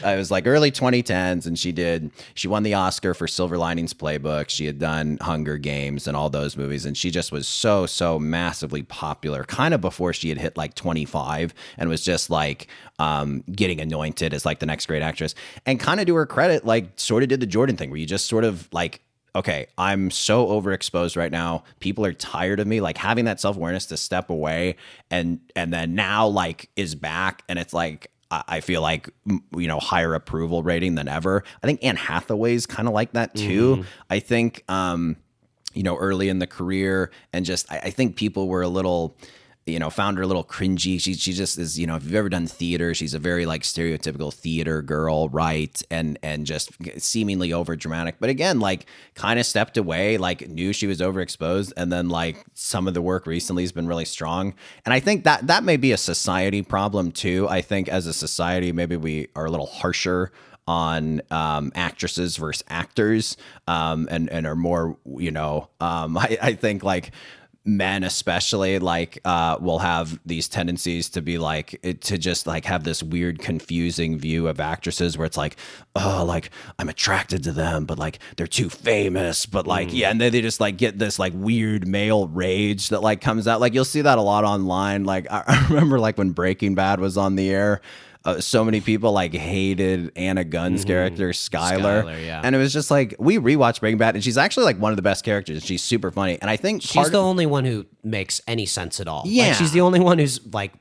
I was like early 2010s, and she won the Oscar for Silver Linings Playbook. She had done Hunger Games and all those movies, and she just was so massively popular kind of before she had hit like 25 and was just like getting anointed as like the next great actress. And kind of to her credit, like sort of did the Jordan thing where you just sort of like, okay, I'm so overexposed right now. People are tired of me. Like having that self-awareness to step away and then now like is back. And it's like, I feel like, higher approval rating than ever. I think Anne Hathaway's kind of like that too. I think, early in the career, and just, I think people were a little, found her a little cringy. She just is, if you've ever done theater, she's a very like stereotypical theater girl, right? And just seemingly over dramatic. But again, like kind of stepped away, like knew she was overexposed. And then like some of the work recently has been really strong. And I think that may be a society problem too. I think as a society, maybe we are a little harsher on actresses versus actors, and are more, I think like men especially like will have these tendencies to be like to just like have this weird confusing view of actresses where it's like, oh, like I'm attracted to them but like they're too famous, but like and they just like get this like weird male rage that like comes out. Like you'll see that a lot online. Like I remember like when Breaking Bad was on the air, so many people like hated Anna Gunn's character, Skylar. Yeah. And it was just like, we rewatched Breaking Bad, and she's actually like one of the best characters. She's super funny. And I think she's the only one who makes any sense at all. Yeah. Like, she's the only one who's like,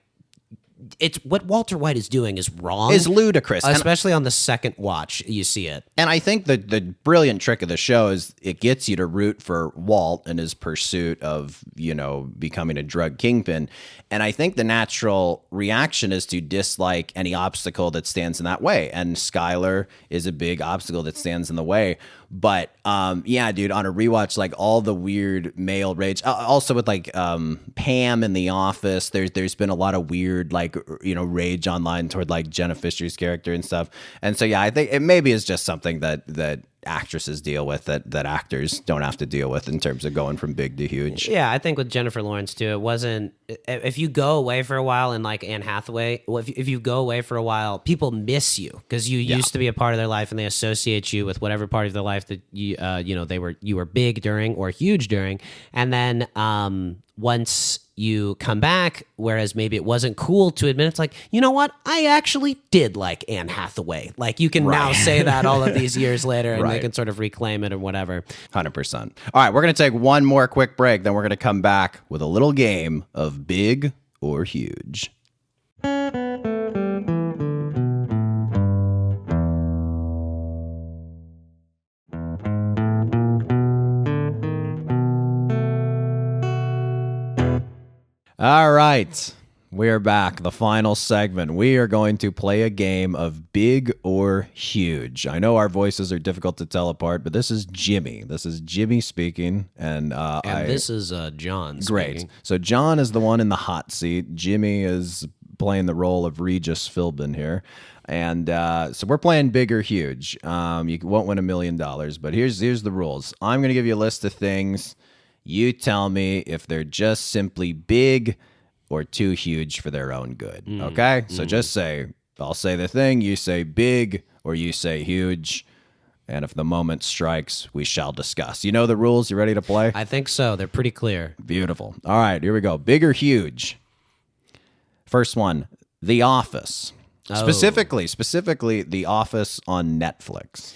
it's what Walter White is doing is wrong. Is ludicrous. Especially on the second watch, you see it. And I think the brilliant trick of the show is it gets you to root for Walt in his pursuit of, becoming a drug kingpin. And I think the natural reaction is to dislike any obstacle that stands in that way. And Skylar is a big obstacle that stands in the way. But yeah, dude, on a rewatch, like all the weird male rage, also with like Pam in The Office, there's been a lot of weird like rage online toward like Jenna Fisher's character and stuff. And so yeah, I think it maybe is just something that actresses deal with that actors don't have to deal with in terms of going from big to huge. Yeah, I think with Jennifer Lawrence too, it wasn't, if you go away for a while, and like Anne Hathaway, if you go away for a while, people miss you because you used to be a part of their life, and they associate you with whatever part of their life that you were big during or huge during. And then once you come back, whereas maybe it wasn't cool to admit, it's like, you know what? I actually did like Anne Hathaway. Like you can now say that all of these years later, and they can sort of reclaim it or whatever. 100%. All right, we're going to take one more quick break. Then we're going to come back with a little game of big or huge. All right, we're back. The final segment. We are going to play a game of big or huge. I know our voices are difficult to tell apart, but this is Jimmy. This is Jimmy speaking, and this is John speaking. Great. So John is the one in the hot seat. Jimmy is playing the role of Regis Philbin here. And so we're playing big or huge. You won't win $1 million, but here's the rules. I'm going to give you a list of things. You tell me if they're just simply big or too huge for their own good. Okay? So just I'll say the thing, you say big or you say huge. And if the moment strikes, we shall discuss. You know the rules? You ready to play? I think so. They're pretty clear. Beautiful. All right, here we go. Big or huge? First one, The Office. Oh. Specifically, The Office on Netflix.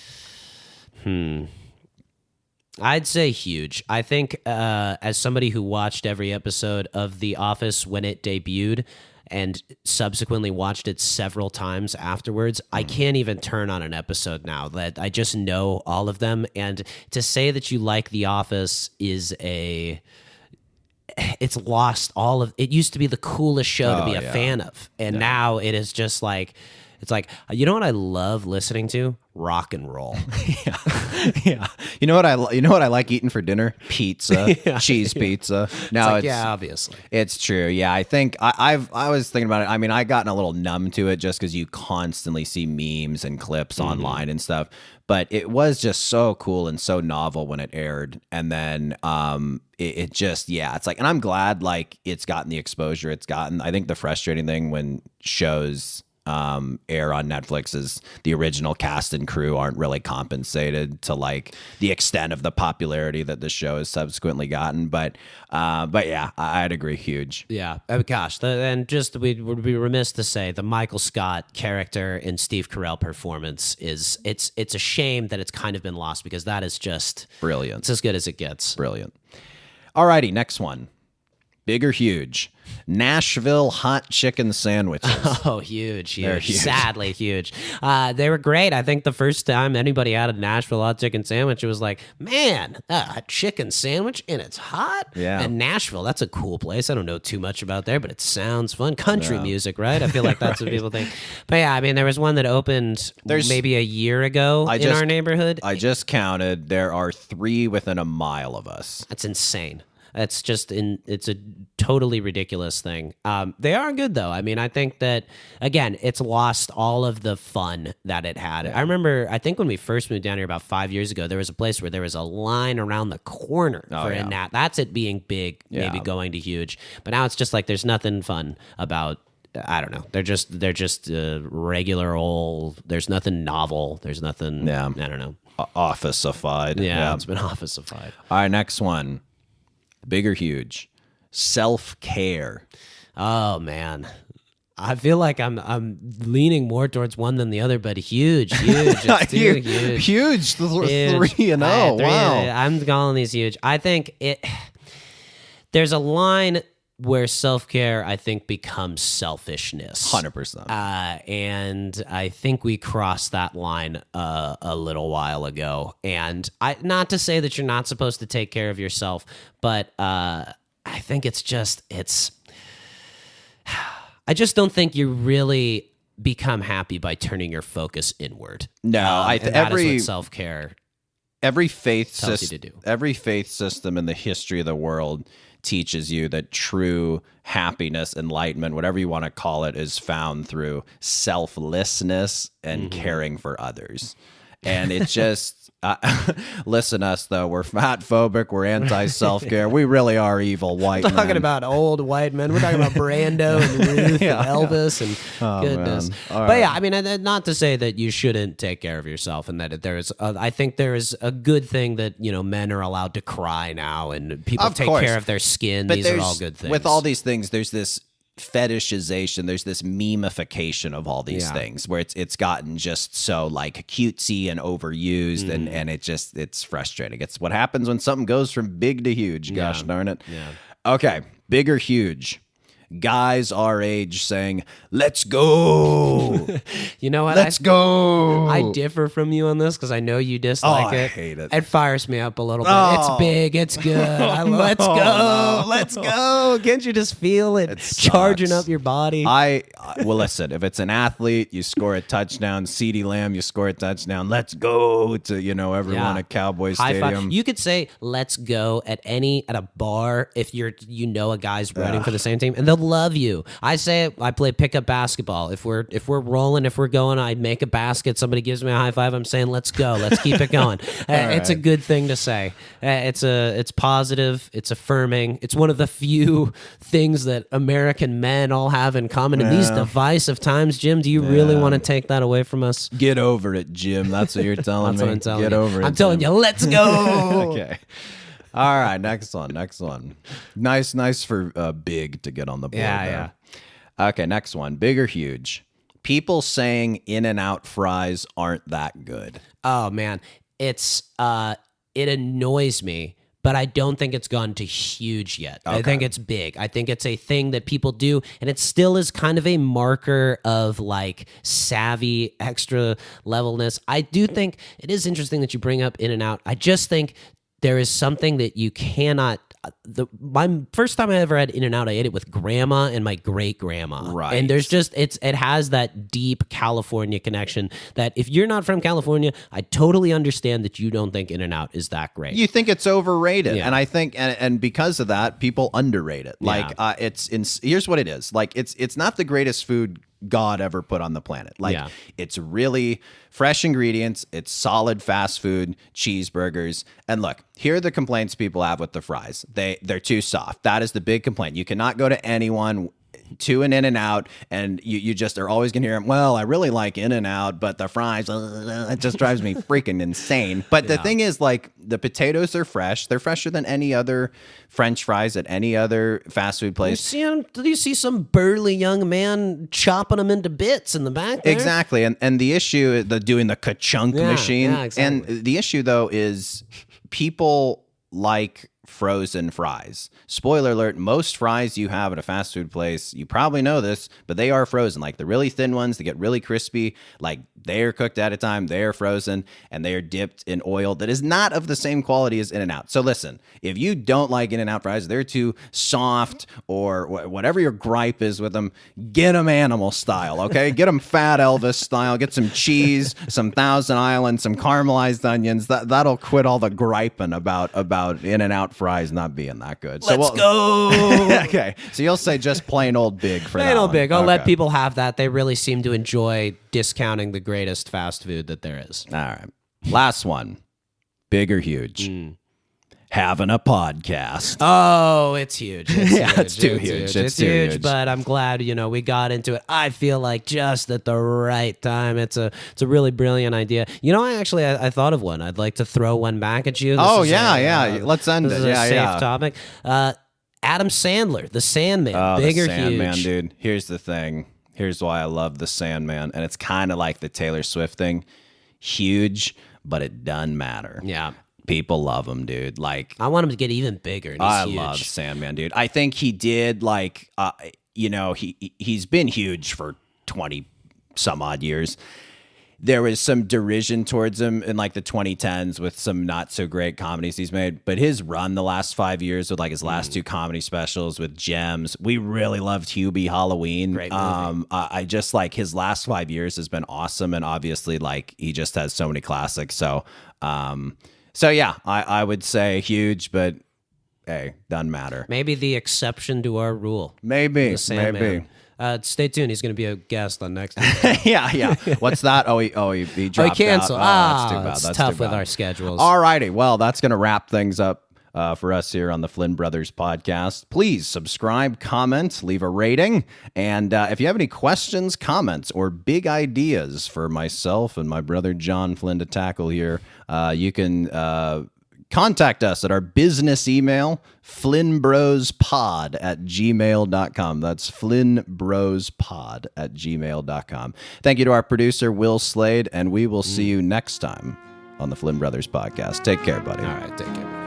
I'd say huge. I think as somebody who watched every episode of The Office when it debuted and subsequently watched it several times afterwards, I can't even turn on an episode now. That I just know all of them. And to say that you like The Office it's lost all of it. Used to be the coolest show to be a fan of, and now it is just like, it's like, you know what I love listening to? Rock and roll. Yeah. You know what I like eating for dinner? Pizza, cheese pizza. No, it's obviously it's true. Yeah, I think I was thinking about it. I mean, I gotten a little numb to it just because you constantly see memes and clips online and stuff. But it was just so cool and so novel when it aired, and then it just it's like, and I'm glad like it's gotten the exposure it's gotten. I think the frustrating thing when shows air on Netflix is the original cast and crew aren't really compensated to like the extent of the popularity that the show has subsequently gotten. But yeah, I'd agree, huge. Yeah, gosh, and just we would be remiss to say the Michael Scott character in Steve Carell performance is it's a shame that it's kind of been lost, because that is just brilliant. It's as good as it gets. Brilliant. Alrighty, next one. Big or huge? Nashville hot chicken sandwiches. Oh, huge. They're huge. Sadly huge. They were great. I think the first time anybody had a Nashville hot chicken sandwich, it was like, man, a chicken sandwich and it's hot? Yeah. And Nashville, that's a cool place. I don't know too much about there, but it sounds fun. Country music, right? I feel like that's what people think. But yeah, I mean, there was one that opened maybe a year ago in our neighborhood. I just counted. There are 3 within a mile of us. That's insane. It's a totally ridiculous thing. They are good though. I mean, I think that again, it's lost all of the fun that it had. I remember, I think when we first moved down here about 5 years ago, there was a place where there was a line around the corner for a nat. That's it being big, maybe going to huge. But now it's just like there's nothing fun about. I don't know. They're just regular old. There's nothing novel. There's nothing. I don't know. Office-ified. Yeah, it's been office-ified. All right, next one. Big or huge? Self-care. Oh man, I feel like I'm leaning more towards one than the other, but huge. It's too huge. Huge. 3-0. Wow. I'm calling these huge. I think there's a line where self-care, I think, becomes selfishness. 100%. And I think we crossed that line a little while ago. And not to say that you're not supposed to take care of yourself, but I think I just don't think you really become happy by turning your focus inward. No, that is what self-care every faith tells you to do. Every faith system in the history of the world teaches you that true happiness, enlightenment, whatever you want to call it, is found through selflessness and caring for others. And it's just, listen to us though, we're fat phobic, we're anti-self-care, we really are evil white men. We're talking about old white men. We're talking about Brando and Ruth and Elvis and goodness. But yeah, I mean, not to say that you shouldn't take care of yourself, and that there is, I think there is a good thing that, men are allowed to cry now and people take care of their skin. These are all good things. With all these things, there's this fetishization, there's this memification of all these things where it's gotten just so like cutesy and overused and it's frustrating. It's what happens when something goes from big to huge. Gosh darn it. Yeah. Okay, big or huge? Guys our age saying, let's go. You know what? Let's go. I differ from you on this because I know you dislike it. I hate it. It fires me up a little bit. It's big. It's good. Let's go. Let's go. Can't you just feel it charging up your body? Well, listen, if it's an athlete, you score a touchdown. CeeDee Lamb, you score a touchdown. Let's go to, everyone at Cowboy Stadium. You could say let's go at a bar if a guy's running for the same team, and they'll love you. I say I play pickup basketball. If we're rolling, if we're going, I make a basket. Somebody gives me a high five. I'm saying let's go. Let's keep it going. It's a good thing to say. It's positive. It's affirming. It's one of the few things that American men all have in common in these divisive times. Jim, do you really want to take that away from us? Get over it, Jim. That's what you're telling me. What I'm telling Get you. over it. I'm telling you, let's go. Okay. All right, next one. Nice for big to get on the board. Yeah. Okay, next one. Big or huge? People saying In-N-Out fries aren't that good. Oh man, it's it annoys me, but I don't think it's gone to huge yet. Okay. I think it's big. I think it's a thing that people do, and it still is kind of a marker of like savvy, extra levelness. I do think it is interesting that you bring up In-N-Out. I just think there is something that you cannot. My first time I ever had In-N-Out, I ate it with grandma and my great grandma. Right. And there's just it has that deep California connection that if you're not from California, I totally understand that you don't think In-N-Out is that great. You think it's overrated, Yeah. and I think, and because of that, people underrate it. Like, here's what it is. Like, it's not the greatest food God ever put on the planet. Like, it's really fresh ingredients. It's solid fast food, cheeseburgers. And look, here are the complaints people have with the fries. They're too soft. That is the big complaint. You cannot go to anyone to an In-N-Out and you just are always gonna hear them, well, I really like In-N-Out, but the fries, it just drives me freaking insane. But the thing is, like, the potatoes are fresh. They're fresher than any other French fries at any other fast food place. Did you see some burly young man chopping them into bits in the back there? Exactly. And the issue, doing the ka-chunk machine. Yeah, exactly. And the issue, though, is people like frozen fries. Spoiler alert, most fries you have at a fast food place, you probably know this, but they are frozen. Like the really thin ones that get really crispy, like they are cooked at a time, they are frozen, and they are dipped in oil that is not of the same quality as In-N-Out. So listen, if you don't like In-N-Out fries, they're too soft or whatever your gripe is with them, get them animal style, okay? Get them Fat Elvis style, get some cheese, some Thousand Island, some caramelized onions. That'll quit all the griping about In-N-Out fries not being that good. Let's go. Okay, so you'll say just plain old big for that Plain old one. big. I'll let Okay. people have that. They really seem to enjoy discounting the greatest fast food that there is. All right, last one, big or huge? Having a podcast. Oh, it's huge. It's Yeah, huge. it's too huge. It's too huge, huge. but I'm glad, we got into it. I feel like just at the right time. It's a really brilliant idea. I thought of one. I'd like to throw one back at you. Oh, yeah. Let's end this it. is a Yeah. safe topic. Adam Sandler, the Sandman, Oh, big the or Sandman, huge? dude. Here's the thing. Here's why I love the Sandman, and it's kind of like the Taylor Swift thing. Huge, but it doesn't matter. Yeah. People love him, dude. Like, I want him to get even bigger. And I huge. love Sandman, dude. I think he did he's been huge for 20 some odd years. There was some derision towards him in like the 2010s with some not so great comedies he's made, but his run the last 5 years with like his last two comedy specials with Gems, we really loved Hubie Halloween. Great movie. I just like his last 5 years has been awesome, and obviously like he just has so many classics. So yeah, I would say huge, but hey, doesn't matter. Maybe the exception to our rule. Maybe, The Sandman. maybe. Stay tuned. He's going to be a guest on next time. yeah. What's that? He dropped canceled. out. Oh, that's too bad. It's That's tough too bad. with our schedules. All righty. Well, that's going to wrap things up for us here on the Flynn Brothers podcast. Please subscribe, comment, leave a rating. And if you have any questions, comments, or big ideas for myself and my brother John Flynn to tackle here, you can contact us at our business email, flynnbrospod@gmail.com. That's flynnbrospod@gmail.com. Thank you to our producer, Will Slade, and we will see you next time on the Flynn Brothers podcast. Take care, buddy. All right. Take care.